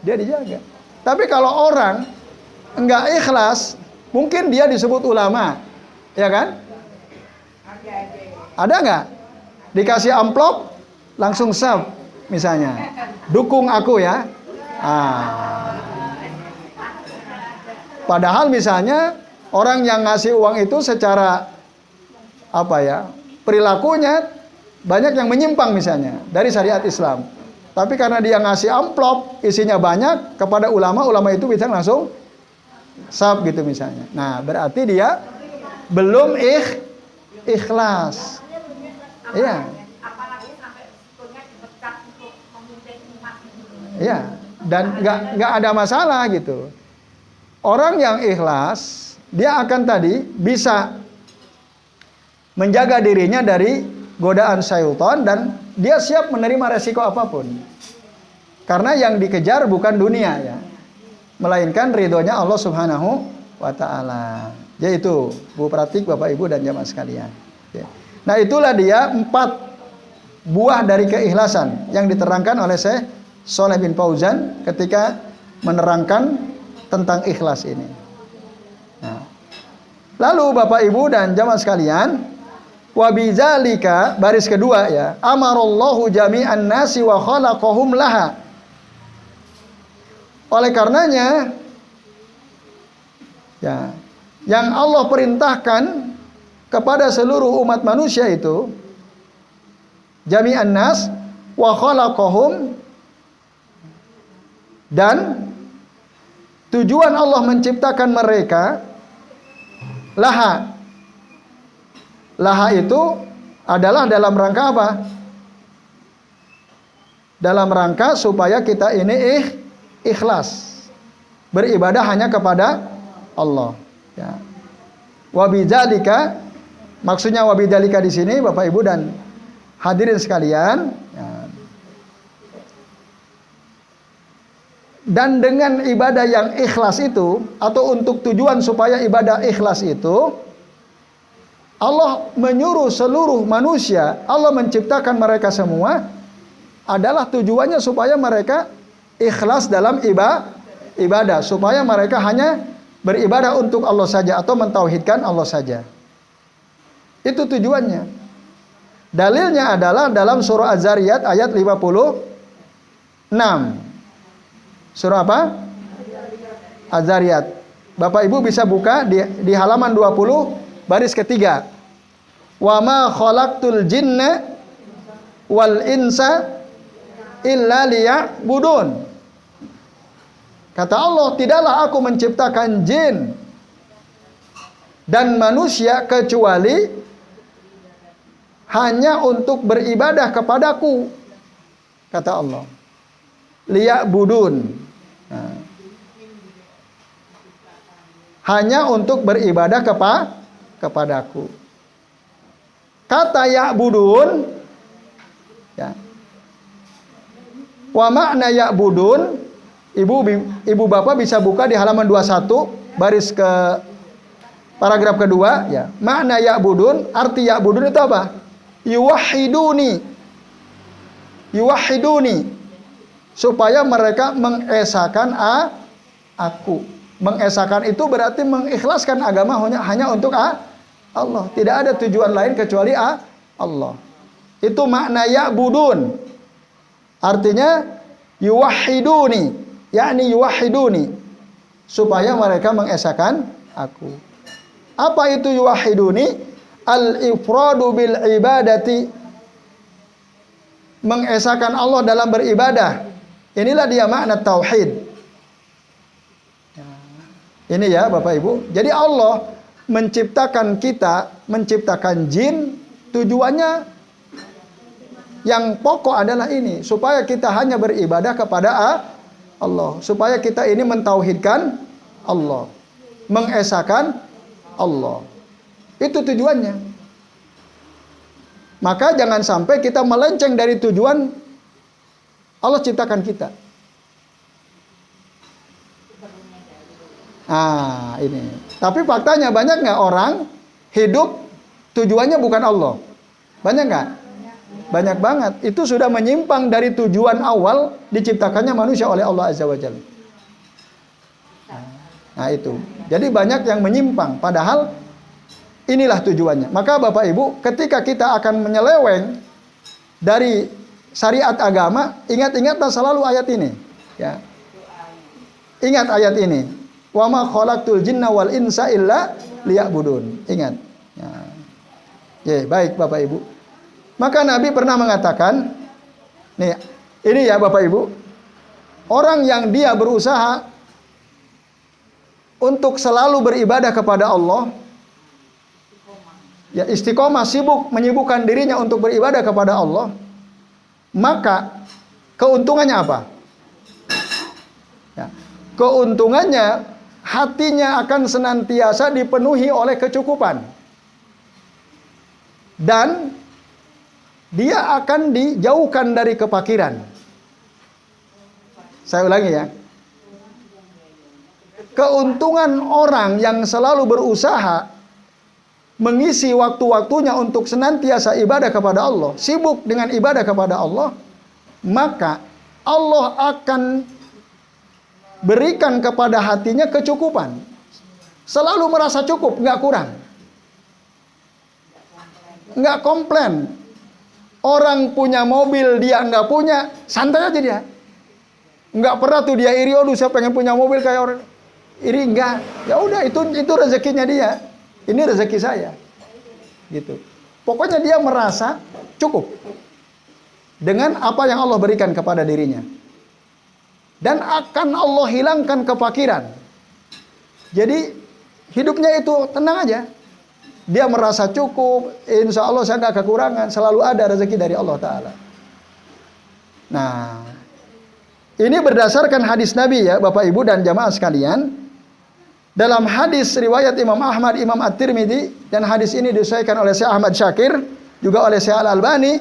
Dia dijaga. Tapi kalau orang enggak ikhlas, mungkin dia disebut ulama. Ya kan? Ada nggak? Dikasih amplop, langsung sub, misalnya. Dukung aku ya. Padahal misalnya orang yang ngasih uang itu secara perilakunya banyak yang menyimpang misalnya dari syariat Islam. Tapi karena dia ngasih amplop isinya banyak kepada ulama, ulama itu bisa langsung sub gitu misalnya. Nah, berarti dia belum ikhlas. Iya. Apalagi sampai sebetulnya dipecat untuk memimpin umat. Iya, dan nggak ada masalah gitu. Orang yang ikhlas, dia akan tadi bisa menjaga dirinya dari godaan syaitan dan dia siap menerima resiko apapun. Karena yang dikejar bukan dunia ya, melainkan ridhonya Allah Subhanahu wa ta'ala. Yaitu Bu Pratik, Bapak Ibu dan jamaah sekalian. Nah, itulah dia 4 buah dari keikhlasan yang diterangkan oleh Syekh Shalih bin Fauzan ketika menerangkan tentang ikhlas ini. Nah, lalu Bapak Ibu dan jamaah sekalian, wa bidzalika baris kedua ya, amarallahu jami'an nasi wa khalaqahum laha. Oleh karenanya ya, yang Allah perintahkan kepada seluruh umat manusia itu jami'an nas wa khalaqahum, dan tujuan Allah menciptakan mereka laha. Laha itu adalah dalam rangka apa? Dalam rangka supaya kita ini ikhlas beribadah hanya kepada Allah ya. Wa bidzalika, maksudnya wa bidzalika di sini Bapak Ibu dan hadirin sekalian ya. Dan dengan ibadah yang ikhlas itu, atau untuk tujuan supaya ibadah ikhlas itu, Allah menyuruh seluruh manusia, Allah menciptakan mereka semua, adalah tujuannya supaya mereka ikhlas dalam ibadah, supaya mereka hanya beribadah untuk Allah saja atau mentauhidkan Allah saja. Itu tujuannya. Dalilnya adalah dalam surah Az-Zariyat ayat 56. Surah apa? Az-Zariyat. Bapak Ibu bisa buka di halaman 20 baris ketiga. Wa ma khalaqtul jinna wal insa illa liya'budun. Kata Allah, tidaklah aku menciptakan jin dan manusia kecuali hanya untuk beribadah kepadaku. Kata Allah. Liya'budun. Nah. Hanya untuk beribadah kepadaku. Kata ya'budun ya. Wa makna ya'budun, ibu bapak bisa buka di halaman 21 baris ke paragraf kedua ya. Makna ya'budun, arti ya'budun itu apa? Yuwahhiduni. Supaya mereka mengesahkan aku. Mengesahkan itu berarti mengikhlaskan agama hanya untuk Allah. Tidak ada tujuan lain kecuali Allah. Itu makna ya'budun. Artinya yuwahhiduni, yakni yuwahhiduni, supaya mereka mengesahkan aku. Apa itu yuwahhiduni? Al-ifradu bil ibadati, mengesahkan Allah dalam beribadah. Inilah dia makna tauhid. Ini ya Bapak Ibu. Jadi Allah menciptakan kita, menciptakan jin, tujuannya Yang pokok adalah ini, supaya kita hanya beribadah kepada Allah, supaya kita ini mentauhidkan Allah, mengesahkan Allah. Itu tujuannya. Maka jangan sampai kita melenceng dari tujuan Allah ciptakan kita. Ini. Tapi faktanya banyak nggak orang hidup tujuannya bukan Allah? Banyak nggak? Banyak banget. Itu sudah menyimpang dari tujuan awal diciptakannya manusia oleh Allah Azza wa Jalla. Nah itu. Jadi banyak yang menyimpang. Padahal inilah tujuannya. Maka Bapak Ibu, ketika kita akan menyeleweng dari syariat agama, ingat-ingatlah selalu ayat ini. Ya. Ingat ayat ini. Wa ma khalaqtul jinna wal insa illa liya'budun. Ingat. Ya, baik Bapak Ibu. Maka Nabi pernah mengatakan, nih, ini ya Bapak Ibu, orang yang dia berusaha untuk selalu beribadah kepada Allah, ya istiqomah, sibuk menyibukkan dirinya untuk beribadah kepada Allah, maka keuntungannya apa? Ya, keuntungannya hatinya akan senantiasa dipenuhi oleh kecukupan. Dan dia akan dijauhkan dari kefakiran. Saya ulangi ya. Keuntungan orang yang selalu berusaha mengisi waktu-waktunya untuk senantiasa ibadah kepada Allah, sibuk dengan ibadah kepada Allah, maka Allah akan berikan kepada hatinya kecukupan. Selalu merasa cukup, nggak kurang. Nggak komplain. Orang punya mobil dia nggak punya, santai aja dia. Nggak pernah tuh dia iri, aduh saya pengen punya mobil kayak orang. Iri enggak. Ya udah itu rezekinya dia. Ini rezeki saya. Gitu. Pokoknya dia merasa cukup dengan apa yang Allah berikan kepada dirinya. Dan akan Allah hilangkan kefakiran. Jadi hidupnya itu tenang aja. Dia merasa cukup, insya Allah saya nggak kekurangan, selalu ada rezeki dari Allah Ta'ala. Nah, ini berdasarkan hadis Nabi ya Bapak Ibu dan jamaah sekalian. Dalam hadis riwayat Imam Ahmad, Imam At-Tirmidzi, dan hadis ini disesuaikan oleh Syekh Ahmad Syakir, juga oleh Syekh Al-Albani.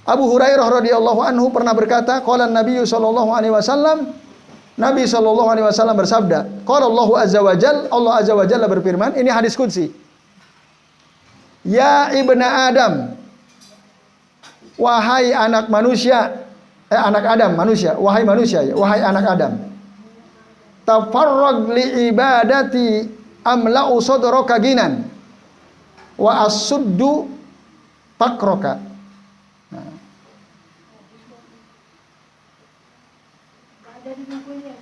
Abu Hurairah radhiyallahu anhu pernah berkata, qala Nabi sallallahu alaihi wasallam, Nabi sallallahu alaihi wasallam bersabda, qala Allahu azza wa jalla, Allah azza wa jalla berfirman, ini hadis qudsi. Ya ibna Adam, wahai anak manusia, anak Adam manusia, wahai manusia ya, wahai anak Adam. Tafarrag li ibadati amla'u sadraka ginan wa asuddu fakraka.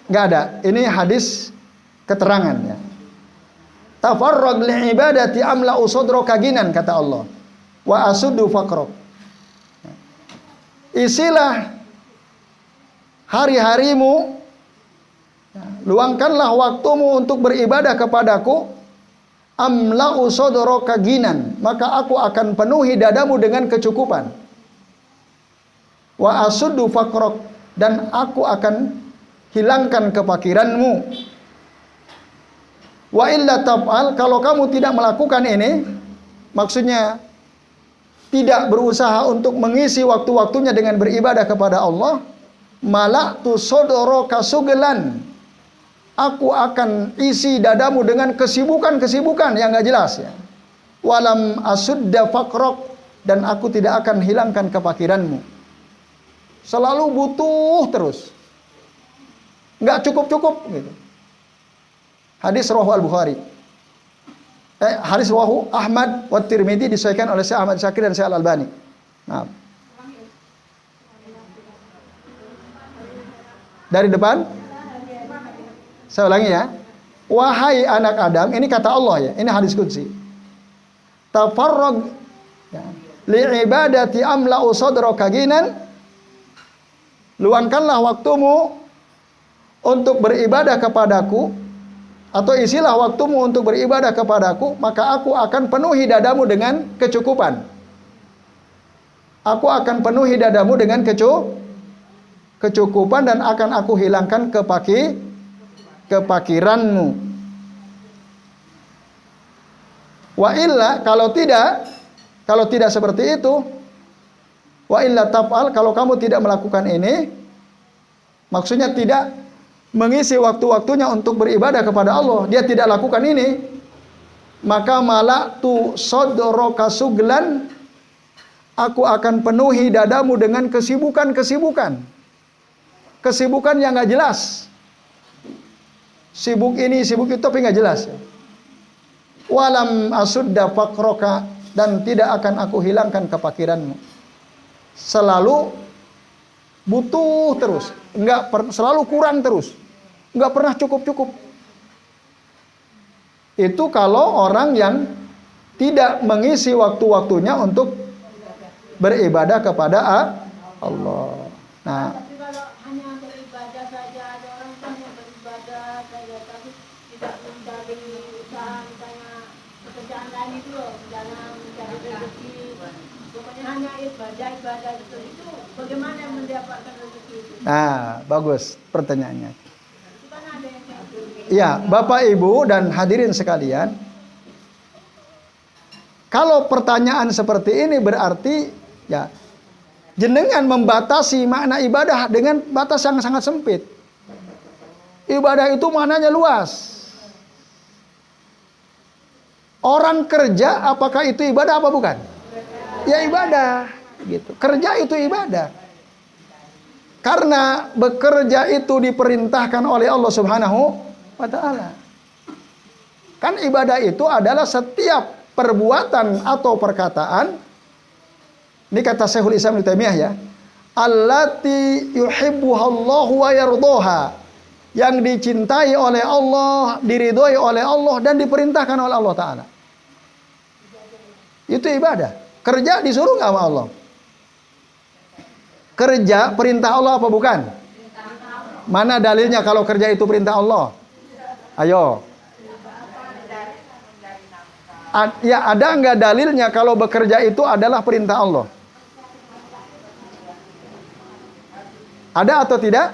Nggak ada. Ini hadis keterangan ya. Tafarrag li ibadati amla'u sadraka ginan, kata Allah. Wa asuddu fakrok. Isilah hari-harimu, luangkanlah waktumu untuk beribadah kepadaku. Amla'u sadraka ginan, maka aku akan penuhi dadamu dengan kecukupan. Wa asuddu fakrok, dan aku akan hilangkan kefakiranmu. Wa illa taf'al, kalau kamu tidak melakukan ini, maksudnya tidak berusaha untuk mengisi waktu-waktunya dengan beribadah kepada Allah, mala'tu sadraka sugelan, aku akan isi dadamu dengan kesibukan-kesibukan yang gak jelas ya. Walam asudda fakrok, dan aku tidak akan hilangkan kefakiranmu. Selalu butuh terus, nggak cukup-cukup gitu. Hadis rawahu Al-Bukhari. Hadis rawahu Ahmad wa Tirmidzi, disesuaikan oleh Syekh Ahmad Syakir dan Syekh Al-Albani. Nah. Dari depan. Saya ulangi ya. Wahai anak Adam, ini kata Allah ya. Ini hadis qudsi. Tafarrag ya, li ibadati amla'u sadraka ginan. Luangkanlah waktumu untuk beribadah kepadaku, atau isilah waktumu untuk beribadah kepadaku, maka aku akan penuhi dadamu dengan kecukupan. aku akan penuhi dadamu dengan kecukupan dan akan aku hilangkan kepakiranmu. Wa illa, kalau tidak seperti itu, wa illa taf'al, kalau kamu tidak melakukan ini, maksudnya tidak mengisi waktu-waktunya untuk beribadah kepada Allah, dia tidak lakukan ini, maka malaktu sodroka suglan, aku akan penuhi dadamu dengan kesibukan yang nggak jelas, sibuk ini sibuk itu tapi nggak jelas. Walam asudda fakroka, dan tidak akan aku hilangkan kepakiranmu. Selalu butuh terus, selalu kurang terus, nggak pernah cukup. Itu kalau orang yang tidak mengisi waktu-waktunya untuk beribadah kepada Allah. Nah, tapi kalau hanya beribadah saja, ada orang kan yang beribadah saja tapi tidak mencari usaha, misalnya pekerjaan lain itu loh, dalam mencari rezeki, pokoknya hanya ibadah itu bagaimana mendapatkan rezeki itu? Nah, bagus pertanyaannya. Itu kan ada yang kayak gitu. Ya, Bapak Ibu dan hadirin sekalian, kalau pertanyaan seperti ini berarti ya jenengan membatasi makna ibadah dengan batas yang sangat sempit. Ibadah itu maknanya luas. Orang kerja, apakah itu ibadah apa bukan? Ya ibadah, gitu. Kerja itu ibadah. Karena bekerja itu diperintahkan oleh Allah Subhanahu wa ta'ala. Kan ibadah itu adalah setiap perbuatan atau perkataan, ini kata Syekhul Islam Ibnu Taimiyah ya, allati yuhibbuhallahu wa yardoha, yang dicintai oleh Allah, diridhoi oleh Allah, dan diperintahkan oleh Allah Ta'ala. Itu ibadah. Kerja disuruh nggak sama Allah? Kerja perintah Allah apa bukan? Mana dalilnya kalau kerja itu perintah Allah? Ayo. Ya, ada nggak dalilnya kalau bekerja itu adalah perintah Allah? Ada atau tidak?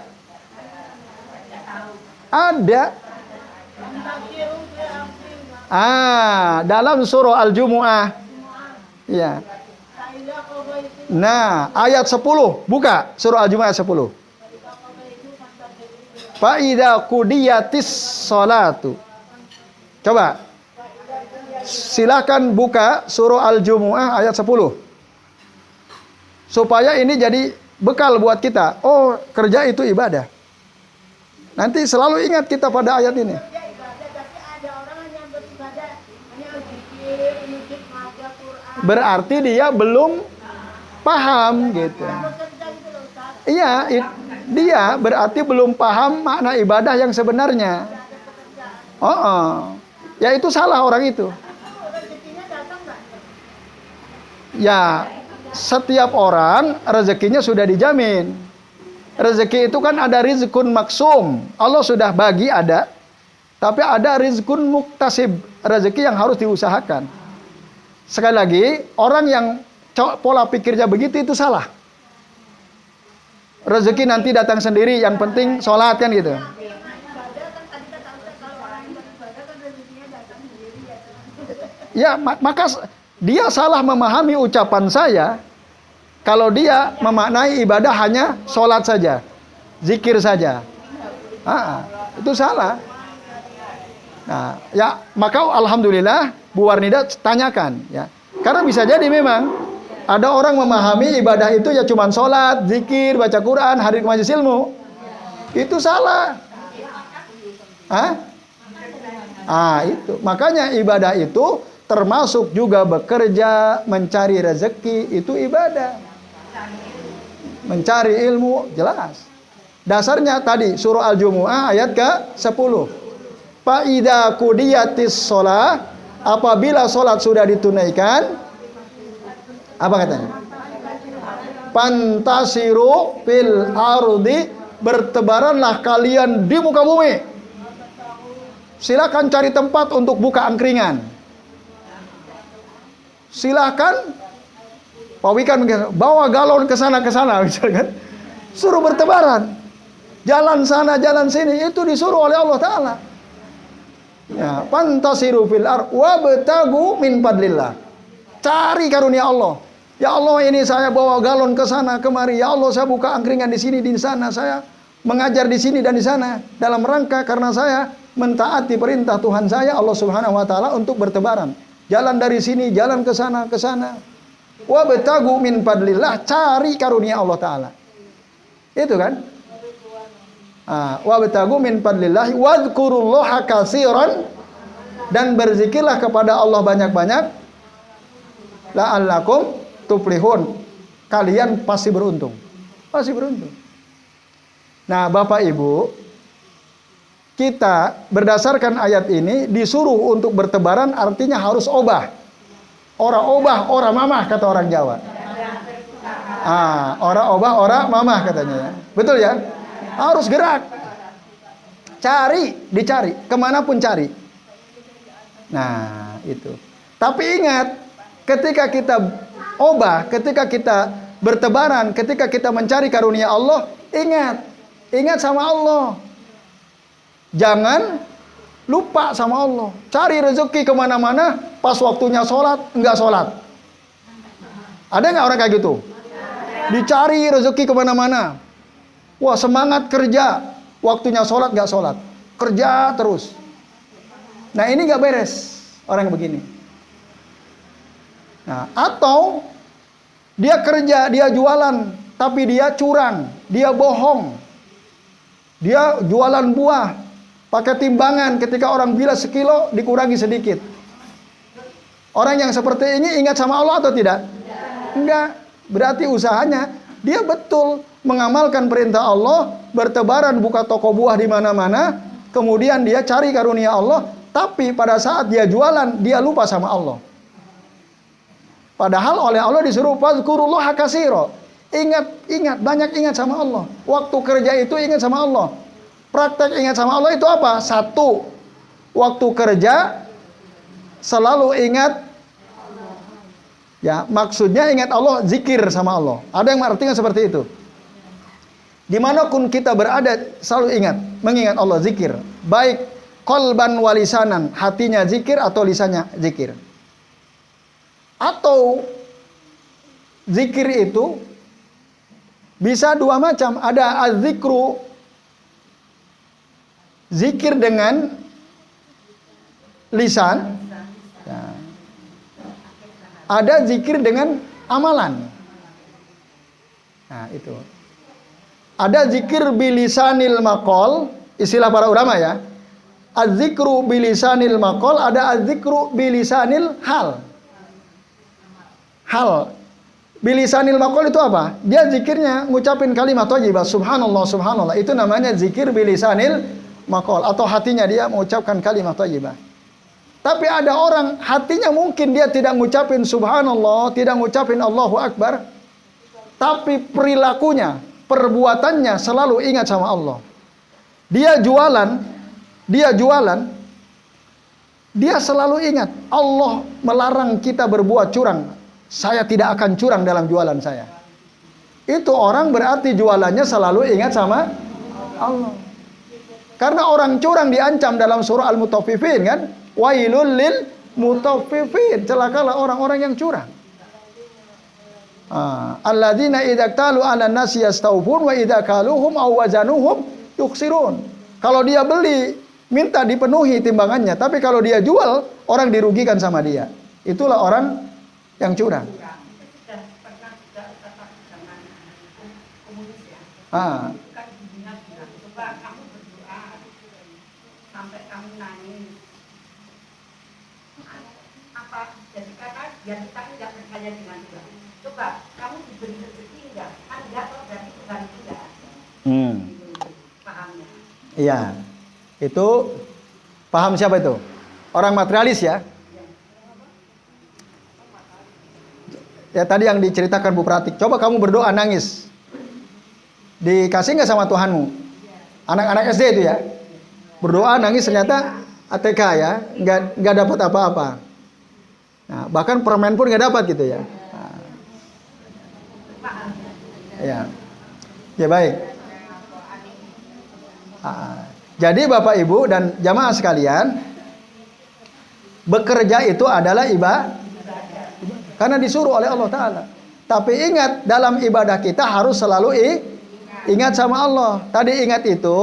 Ada. Dalam surah Al-Jumu'ah. Ya. Nah, ayat 10, buka surah Al-Jumu'ah ayat 10. Fa idza qudiyatis sholatu. Coba. Silakan buka surah Al-Jumu'ah ayat 10. Supaya ini jadi bekal buat kita. Oh, kerja itu ibadah. Nanti selalu ingat kita pada ayat ini. Berarti dia belum paham gitu. Iya, dia berarti belum paham makna ibadah yang sebenarnya. Ya itu salah orang itu. Ya, setiap orang rezekinya sudah dijamin. Rezeki itu kan ada rizkun maksum. Allah sudah bagi ada. Tapi ada rizkun muktasib. Rezeki yang harus diusahakan. Sekali lagi, orang yang pola pikirnya begitu itu salah. Rezeki nanti datang sendiri, yang penting sholat kan gitu. Ya, maka dia salah memahami ucapan saya kalau dia memaknai ibadah hanya sholat saja, zikir saja. Itu salah. Nah, ya maka alhamdulillah Bu Warnida tanyakan ya. Karena bisa jadi memang ada orang memahami ibadah itu ya cuman sholat, zikir, baca Quran, hadir ke majelis ilmu. Itu salah. Itu. Makanya ibadah itu termasuk juga bekerja, mencari rezeki, itu ibadah. Mencari ilmu, jelas. Dasarnya tadi surah Al-Jumu'ah ayat ke-10. Fa idza qudiyatis shalah, apabila salat sudah ditunaikan, apa katanya? Pantasiru fil ardi, bertebaranlah kalian di muka bumi. Silakan cari tempat untuk buka angkringan. Silakan pawikan bawa galon ke sana misalkan. Suruh bertebaran. Jalan sana, jalan sini, itu disuruh oleh Allah Ta'ala. Ya, fantasiru fil ardh wabtagu min fadlillah. Cari karunia Allah. Ya Allah, ini saya bawa galon ke sana kemari. Ya Allah, saya buka angkringan di sini di sana. Saya mengajar di sini dan di sana dalam rangka karena saya mentaati perintah Tuhan saya Allah Subhanahu wa taala untuk bertebaran. Jalan dari sini, jalan ke sana ke sana. Wabtagu min fadlillah, cari karunia Allah Ta'ala. Itu kan? Wabtagu min fadlillah wadhkurullaha katsiran, dan berzikirlah kepada Allah banyak-banyak, la'allakum tuflihun, kalian pasti beruntung. Pasti beruntung. Nah, Bapak Ibu, kita berdasarkan ayat ini disuruh untuk bertebaran, artinya harus obah. Ora mamah kata orang Jawa. Ora obah, ora mamah katanya ya. Betul ya? Harus gerak. Dicari, kemanapun cari. Nah, itu. Tapi ingat, ketika kita obah, ketika kita bertebaran, ketika kita mencari karunia Allah, ingat sama Allah. Jangan lupa sama Allah. Cari rezeki kemana-mana, pas waktunya sholat, enggak sholat. Ada nggak orang kayak gitu? Dicari rezeki kemana-mana. Wah, semangat kerja, waktunya sholat nggak sholat. Kerja terus. Nah, ini nggak beres orang begini. Nah, atau dia kerja, dia jualan, tapi dia curang, dia bohong. Dia jualan buah, pakai timbangan, ketika orang bilang sekilo, dikurangi sedikit. Orang yang seperti ini ingat sama Allah atau tidak? Enggak. Berarti usahanya dia betul mengamalkan perintah Allah, bertebaran buka toko buah di mana-mana, kemudian dia cari karunia Allah, tapi pada saat dia jualan, dia lupa sama Allah. Padahal oleh Allah disuruh fadzkurullaha katsira. Ingat, banyak ingat sama Allah. Waktu kerja itu ingat sama Allah. Praktek ingat sama Allah itu apa? Satu, waktu kerja selalu ingat, ya maksudnya ingat Allah, zikir sama Allah. Ada yang artinya seperti itu. Dimanapun kita berada selalu ingat, mengingat Allah, zikir. Baik qalban walisanan, hatinya zikir atau lisannya zikir. Atau zikir itu bisa dua macam. Ada az-zikru, zikir dengan lisan, ya. Ada zikir dengan amalan. Nah, itu. Ada zikir bilisanil maqal, istilah para ulama ya. Az-zikru bilisanil maqal, ada az-zikru bilisanil hal. Bilisanil maqal itu apa? Dia zikirnya ngucapin kalimat thayyibah, subhanallah, subhanallah. Itu namanya zikir bilisanil maqal, atau hatinya dia mengucapkan kalimat thayyibah. Tapi ada orang hatinya mungkin dia tidak ngucapin subhanallah, tidak ngucapin Allahu Akbar, tapi perilakunya, perbuatannya selalu ingat sama Allah. Dia jualan, dia selalu ingat Allah melarang kita berbuat curang. Saya tidak akan curang dalam jualan saya. Itu orang berarti jualannya selalu ingat sama Allah. Karena orang curang diancam dalam surah Al-Mutaffifin kan? Wailul lil mutaffifin, celakalah orang-orang yang curang. Alladzina idza qalu 'alan nasi yastawfun wa idza kaluhum aw wazanuhum yukhsirun. Kalau dia beli, minta dipenuhi timbangannya, tapi kalau dia jual, orang dirugikan sama dia. Itulah orang yang curang. Sampai kamu nangis. Apa jadi kata biar kita tidak percaya dengan Tuhan. Coba kamu diberi rezeki enggak? Kan enggak, kok berarti Tuhan tidak ada. Pahamnya. Iya. Itu paham siapa itu? Orang materialis ya. Ya tadi yang diceritakan Bu Pratik. Coba kamu berdoa nangis. Dikasih nggak sama Tuhanmu? Anak-anak SD itu ya. Berdoa nangis ternyata ATK ya, nggak dapat apa-apa. Nah, bahkan permen pun nggak dapat gitu ya. Nah, Ya. Ya baik. Jadi Bapak Ibu dan jamaah sekalian, bekerja itu adalah ibadah karena disuruh oleh Allah Ta'ala. Tapi ingat, dalam ibadah kita harus selalu ingat sama Allah. Tadi ingat itu,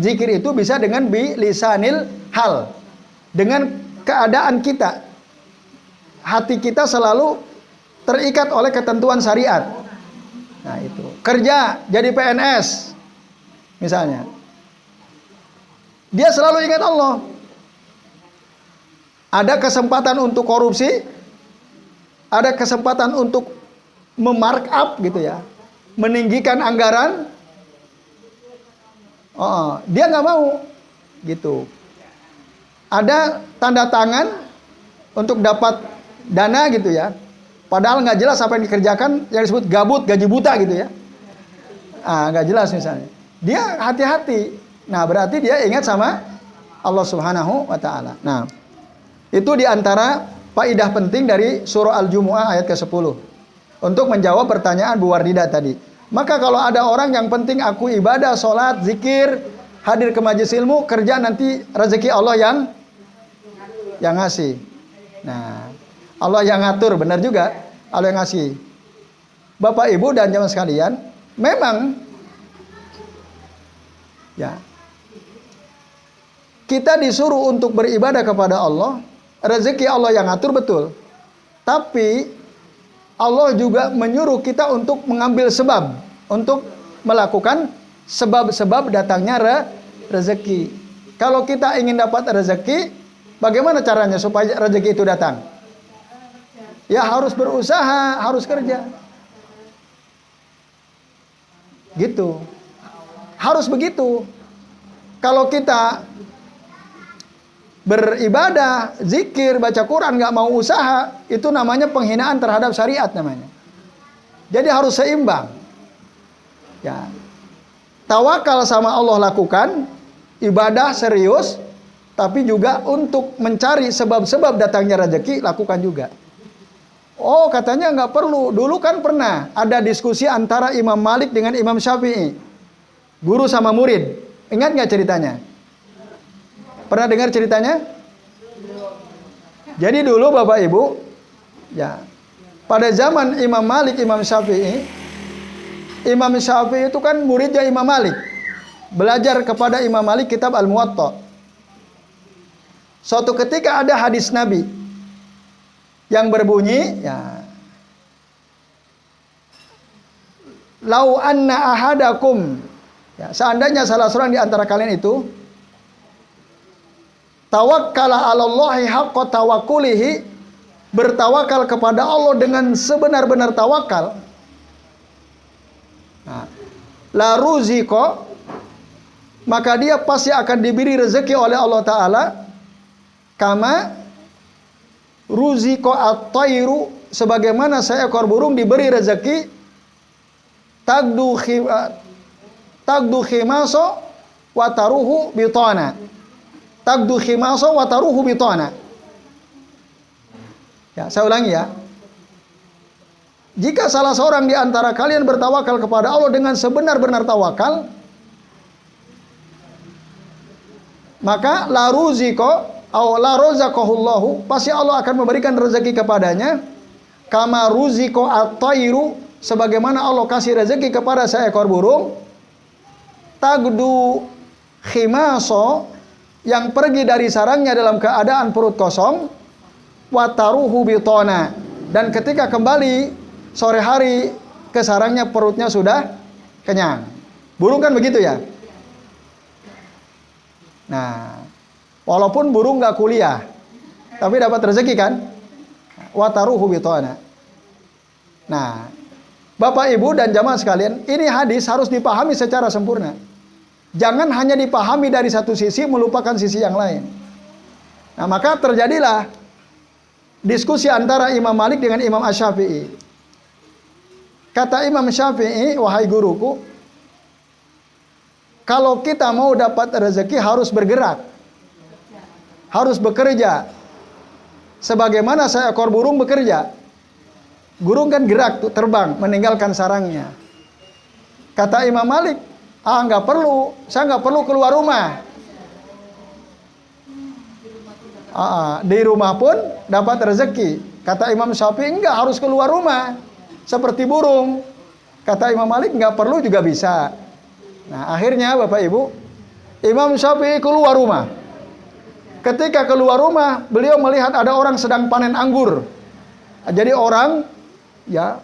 zikir itu bisa dengan bilisanil hal, dengan keadaan kita. Hati kita selalu terikat oleh ketentuan syariat. Nah itu. Kerja jadi PNS misalnya, dia selalu ingat Allah. Ada kesempatan untuk korupsi, ada kesempatan untuk memarkup gitu ya, meninggikan anggaran, dia nggak mau gitu. Ada tanda tangan untuk dapat dana gitu ya, padahal nggak jelas apa yang dikerjakan, yang disebut gabut gaji buta gitu ya, nggak jelas misalnya. Dia hati-hati. Nah berarti dia ingat sama Allah Subhanahu wa Ta'ala. Nah itu diantara faidah penting dari surah Al-Jumu'ah ayat ke-10 untuk menjawab pertanyaan Bu Wardida tadi. Maka kalau ada orang yang penting aku ibadah, sholat, zikir, hadir ke majelis ilmu, kerja, nanti rezeki Allah yang ngasih. Nah, Allah yang ngatur, benar juga, Allah yang ngasih. Bapak Ibu dan jamaah sekalian, memang ya, kita disuruh untuk beribadah kepada Allah. Rezeki Allah yang ngatur, betul. Tapi Allah juga menyuruh kita untuk mengambil sebab, untuk melakukan sebab-sebab datangnya rezeki. Kalau kita ingin dapat rezeki, bagaimana caranya supaya rezeki itu datang? Ya harus berusaha, harus kerja. Gitu. Harus begitu. Kalau kita beribadah, zikir, baca Quran, nggak mau usaha, itu namanya penghinaan terhadap syariat namanya. Jadi harus seimbang. Ya. Tawakal sama Allah lakukan, ibadah serius, tapi juga untuk mencari sebab-sebab datangnya rezeki lakukan juga. Oh katanya nggak perlu. Dulu kan pernah ada diskusi antara Imam Malik dengan Imam Syafi'i, guru sama murid. Ingat nggak ceritanya? Pernah dengar ceritanya? Jadi dulu Bapak Ibu, ya, pada zaman Imam Malik, Imam Syafi'i itu kan muridnya Imam Malik. Belajar kepada Imam Malik kitab Al-Muwatta. Suatu ketika ada hadis Nabi yang berbunyi, ya, lau anna ahadakum, ya, seandainya salah seorang di antara kalian itu tawakkala 'alallahi haqqa tawakkulihi, bertawakal kepada Allah dengan sebenar-benar tawakal. Nah, la ruziqa, maka dia pasti akan diberi rezeki oleh Allah Ta'ala, kama ruziqa at-tairu, sebagaimana seekor burung diberi rezeki, tagdu khimaso wa taruhu bitana. Tagdu khimaso wa taruhu bitana. Ya, saya ulangi ya. Jika salah seorang di antara kalian bertawakal kepada Allah dengan sebenar-benar tawakal, maka la ruziqa aw la razaqahullahu, pasti Allah akan memberikan rezeki kepadanya, kama ruziqa at-tairu, sebagaimana Allah kasih rezeki kepada seekor burung, tagdu khimaso, yang pergi dari sarangnya dalam keadaan perut kosong, wataruhu bitona, dan ketika kembali sore hari ke sarangnya perutnya sudah kenyang. Burung kan begitu ya. Nah, walaupun burung nggak kuliah, tapi dapat rezeki kan? Wataruhu bitona. Nah, Bapak Ibu dan jamaah sekalian, ini hadis harus dipahami secara sempurna. Jangan hanya dipahami dari satu sisi, melupakan sisi yang lain. Nah, maka terjadilah diskusi antara Imam Malik dengan Imam Asy-Syafi'i. Kata Imam Syafi'i, wahai guruku, kalau kita mau dapat rezeki harus bergerak, harus bekerja, sebagaimana seekor burung bekerja. Burung kan gerak tuh, terbang, meninggalkan sarangnya. Kata Imam Malik, nggak perlu, saya nggak perlu keluar rumah. Di rumah pun dapat rezeki. Kata Imam Syafi'i, enggak harus keluar rumah, seperti burung. Kata Imam Malik, nggak perlu juga bisa. Nah, akhirnya Bapak Ibu, Imam Syafi'i keluar rumah. Ketika keluar rumah, beliau melihat ada orang sedang panen anggur. Jadi orang, ya,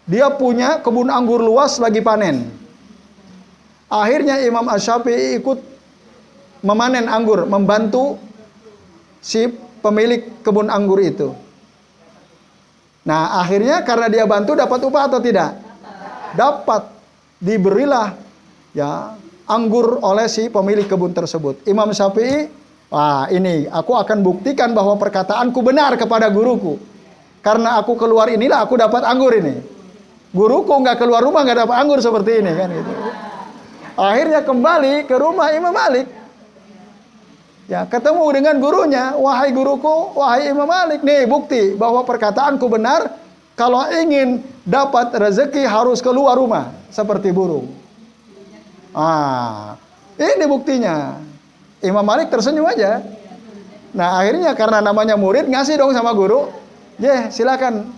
dia punya kebun anggur luas lagi panen. Akhirnya Imam Asy-Syafi'i ikut memanen anggur, membantu si pemilik kebun anggur itu. Nah, akhirnya karena dia bantu dapat upah atau tidak? Dapat. Diberilah ya anggur oleh si pemilik kebun tersebut. Imam Syafi'i, ini aku akan buktikan bahwa perkataanku benar kepada guruku. Karena aku keluar inilah aku dapat anggur ini. Guruku nggak keluar rumah nggak dapat anggur seperti ini kan gitu. Akhirnya kembali ke rumah Imam Malik. Ya, ketemu dengan gurunya, wahai guruku, wahai Imam Malik, nih bukti bahwa perkataanku benar. Kalau ingin dapat rezeki harus keluar rumah seperti burung. Ini buktinya. Imam Malik tersenyum aja. Nah, akhirnya karena namanya murid ngasih dong sama guru. Silakan.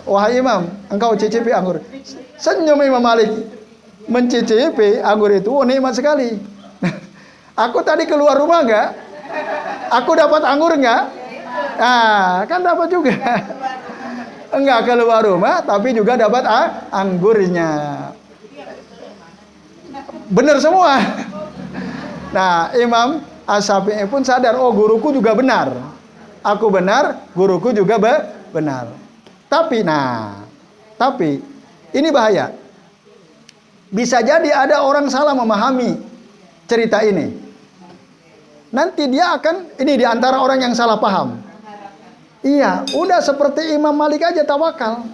Wahai Imam, engkau cicipi anggur. Senyum Imam Malik. Mencicipi anggur itu, nikmat sekali. Aku tadi keluar rumah enggak? Aku dapat anggur enggak? Kan dapat juga. Enggak keluar rumah, tapi juga dapat anggurnya. Benar semua. Nah, Imam Asy-Syafi'i pun sadar, guruku juga benar. Aku benar, guruku juga benar. Tapi ini bahaya. Bisa jadi ada orang salah memahami cerita ini. Nanti dia akan, ini diantara orang yang salah paham. Iya, udah seperti Imam Malik aja tawakal.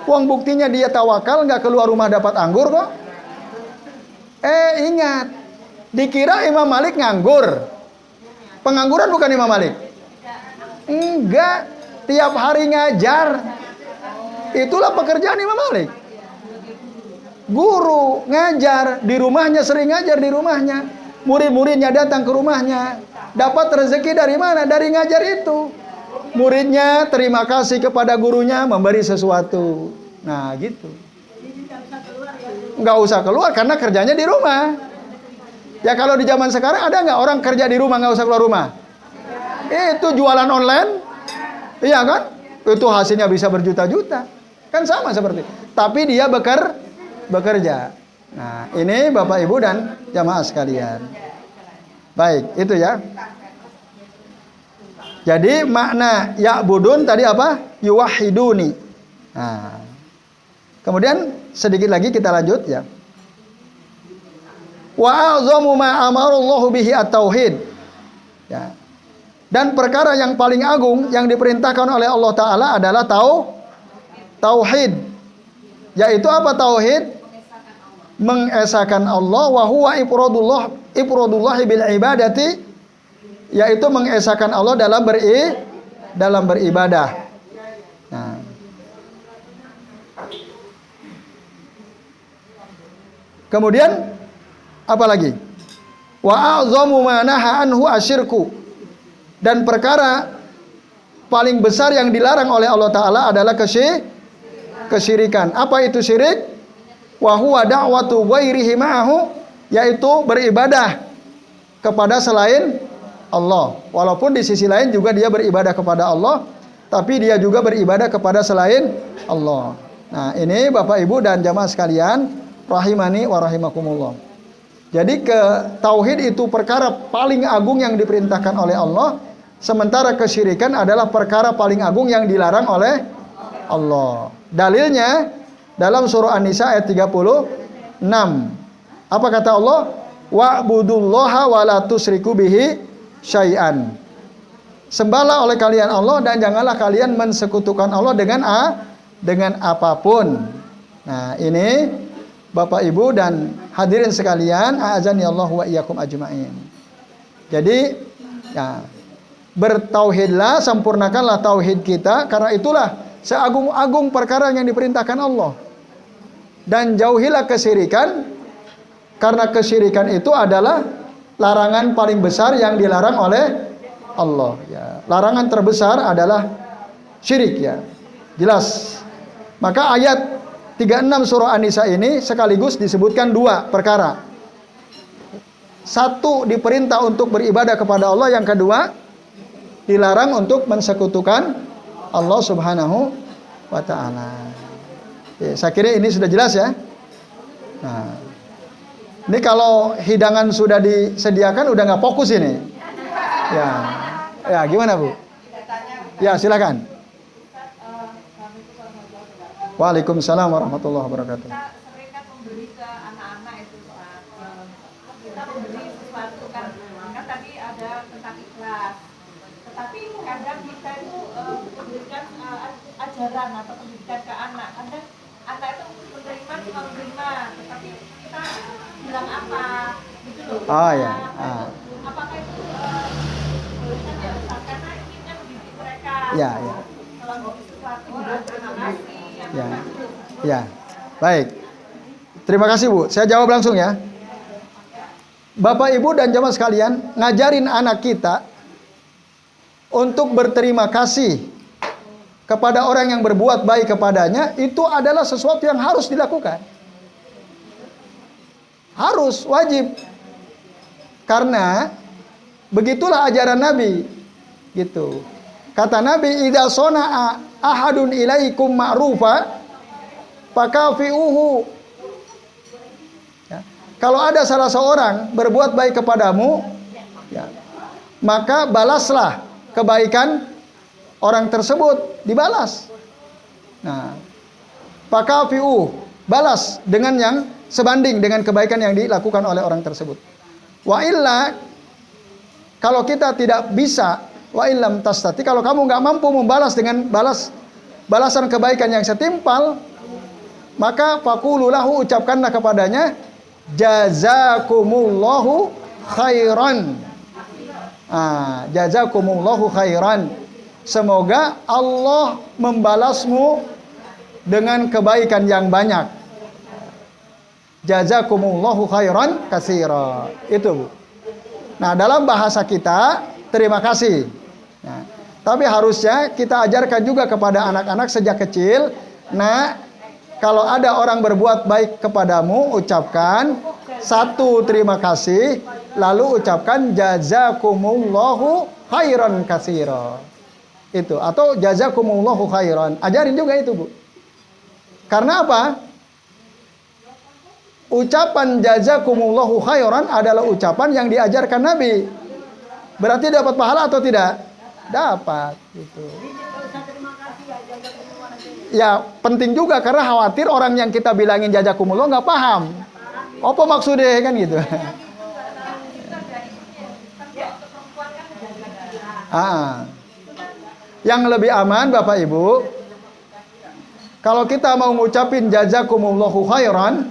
Uang buktinya dia tawakal, nggak keluar rumah dapat anggur kok. Ingat, dikira Imam Malik nganggur. Pengangguran bukan Imam Malik. Enggak, tiap hari ngajar. Itulah pekerjaan Imam Malik. Guru ngajar di rumahnya, sering ngajar di rumahnya. Murid-muridnya datang ke rumahnya. Dapat rezeki dari mana? Dari ngajar itu. Muridnya terima kasih kepada gurunya, memberi sesuatu. Nah, gitu. Nggak usah keluar karena kerjanya di rumah. Ya kalau di zaman sekarang ada nggak orang kerja di rumah nggak usah keluar rumah? Itu jualan online, iya kan? Itu hasilnya bisa berjuta-juta. Kan sama seperti. Tapi dia bekerja. Nah, ini Bapak Ibu dan jamaah sekalian. Baik, itu ya. Jadi makna ya'budun tadi apa? Yuwahhiduni. Nah, kemudian sedikit lagi kita lanjut ya. Wa a'zamu ma amarallahu bihi at-tauhid. Ya. Dan perkara yang paling agung yang diperintahkan oleh Allah Ta'ala adalah tauhid. Yaitu apa tauhid? Mengesahkan Allah wa huwa ifradullahi bil ibadati, yaitu mengesahkan Allah dalam beribadah. Nah. Kemudian apa lagi? Wa a'zamu ma naha anhu asyirku. Dan perkara paling besar yang dilarang oleh Allah Ta'ala adalah kesyirikan. Apa itu syirik? Wa huwa da'watu ghairihi ma'ahu, yaitu beribadah kepada selain Allah. Walaupun di sisi lain juga dia beribadah kepada Allah, tapi dia juga beribadah kepada selain Allah. Nah, ini Bapak Ibu dan jamaah sekalian, rahimani wa rahimakumullah. Jadi tauhid itu perkara paling agung yang diperintahkan oleh Allah, sementara kesyirikan adalah perkara paling agung yang dilarang oleh Allah. Dalilnya dalam surah An-Nisa ayat 36. Apa kata Allah? Wa'budullaha wa la tusyriku bihi syai'an. Sembahlah oleh kalian Allah dan janganlah kalian mensekutukan Allah dengan apapun. Nah, ini Bapak Ibu dan hadirin sekalian, a'azani Allah wa iyyakum ajmain. Jadi, ya, bertauhidlah, sempurnakanlah tauhid kita, karena itulah seagung-agung perkara yang diperintahkan Allah. Dan jauhilah kesyirikan, karena kesyirikan itu adalah larangan paling besar yang dilarang oleh Allah. Ya. Larangan terbesar adalah syirik, ya. Jelas. Maka ayat 36 surah An-Nisa ini sekaligus disebutkan dua perkara. Satu, diperintah untuk beribadah kepada Allah. Yang kedua, dilarang untuk mensekutukan Allah Subhanahu wa ta'ala. Ya, saya kira ini sudah jelas ya. Nah, ini kalau hidangan sudah disediakan udah nggak fokus ini. Ya gimana Bu? Ya silakan. Waalaikumsalam warahmatullahi wabarakatuh. Kita sering kan memberi ke anak-anak itu kita memberi sesuatu kan tadi ada tentang ikhlas. Tetapi kadang kita itu memberikan ajaran atau pendidikan ke anak. Kadang anak itu menerima cuma menerima, tetapi kita bilang apa gitu loh. Oh ya. Apakah itu bolehkan ya Ustaz? Karena ini kan mendidik mereka. Ya. Kalau memberi sesuatu juga terima kasih. Ya. Baik. Terima kasih Bu. Saya jawab langsung ya. Bapak Ibu dan jamaah sekalian, ngajarin anak kita untuk berterima kasih kepada orang yang berbuat baik kepadanya, itu adalah sesuatu yang harus dilakukan. Harus, wajib. Karena begitulah ajaran Nabi. Gitu. Kata Nabi, "Idza sana'a ahadun ilaikum ma'rufa fakafi'uhu." Ya. Kalau ada salah seorang berbuat baik kepadamu, ya, maka balaslah kebaikan orang tersebut, dibalas. Nah, fakafi'uhu, balas dengan yang sebanding dengan kebaikan yang dilakukan oleh orang tersebut. Wa illa, kalau kita tidak bisa, wa illam tastati, kalau kamu nggak mampu membalas dengan balasan kebaikan yang setimpal, maka faqulu lahu, ucapkanlah kepadanya, jazakumullahu khairan. Jazakumullahu khairan. Semoga Allah membalasmu dengan kebaikan yang banyak. Jazakumullahu khairan katsira. Itu Bu. Nah, dalam bahasa kita terima kasih. Nah, tapi harusnya kita ajarkan juga kepada anak-anak sejak kecil. Nah, kalau ada orang berbuat baik kepadamu, ucapkan satu, terima kasih, lalu ucapkan jazakumullahu khairan katsira. Itu, atau jazakumullahu khairan. Ajarin juga itu, Bu. Karena apa? Ucapan jazakumullahu khairan adalah ucapan yang diajarkan Nabi. Berarti dapat pahala atau tidak? Dapat, gitu. Ya, penting juga karena khawatir orang yang kita bilangin jazakumullah nggak paham. Apa maksudnya kan gitu. Yang lebih aman Bapak Ibu, kalau kita mau ngucapin jazakumullahu khairan,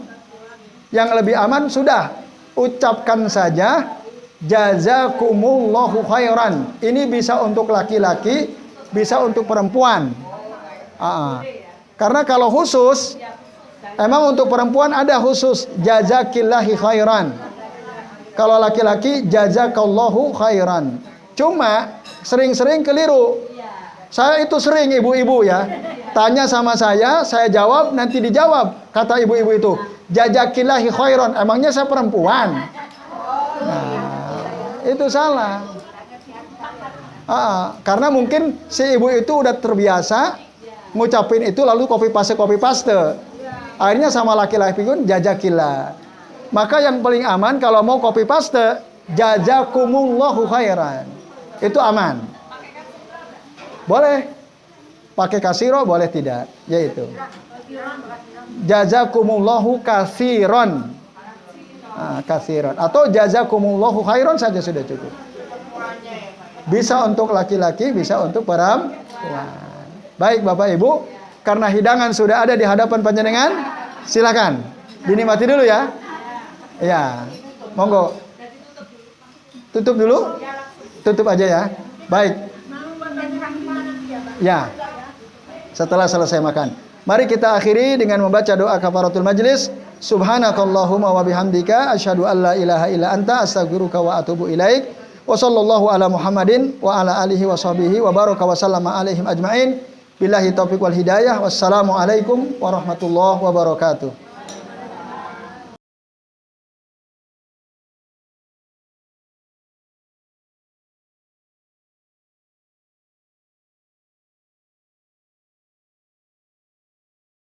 yang lebih aman sudah ucapkan saja jazakumullahu khairan. Ini bisa untuk laki-laki, bisa untuk perempuan. Karena kalau khusus, emang untuk perempuan ada khusus jazakillahi khairan. Kalau laki-laki jazakallahu khairan. Cuma sering-sering keliru. Saya itu sering ibu-ibu ya, tanya sama saya jawab, nanti dijawab. Kata ibu-ibu itu, jazakillahi khairan. Emangnya saya perempuan? Nah, itu salah. Karena mungkin si ibu itu udah terbiasa ngucapin itu lalu copy paste. Akhirnya sama laki-laki pun jazakillah. Maka yang paling aman kalau mau copy paste, jazakumullahu khairan. Itu aman. Boleh pakai kasiro, boleh tidak, yaitu jazakumullahu katsiran. Katsiran atau jazakumullahu khairan saja sudah cukup. Bisa untuk laki-laki, bisa untuk perempuan. Baik Bapak Ibu, karena hidangan sudah ada di hadapan panjenengan, silakan dinikmati dulu ya. Ya, monggo. Tutup dulu. Tutup aja ya. Baik. Ya. setelah selesai makan. Mari kita akhiri dengan membaca doa kafaratul majlis. Subhanakallahumma wa bihamdika asyhadu an la ilaha illa anta astaghfiruka wa atubu ilaik. Wa sallallahu ala Muhammadin wa ala alihi wa sahbihi wa baraka wa sallama alaihim ajmain. Billahi taufiq wal hidayah. Wassalamualaikum warahmatullahi wabarakatuh.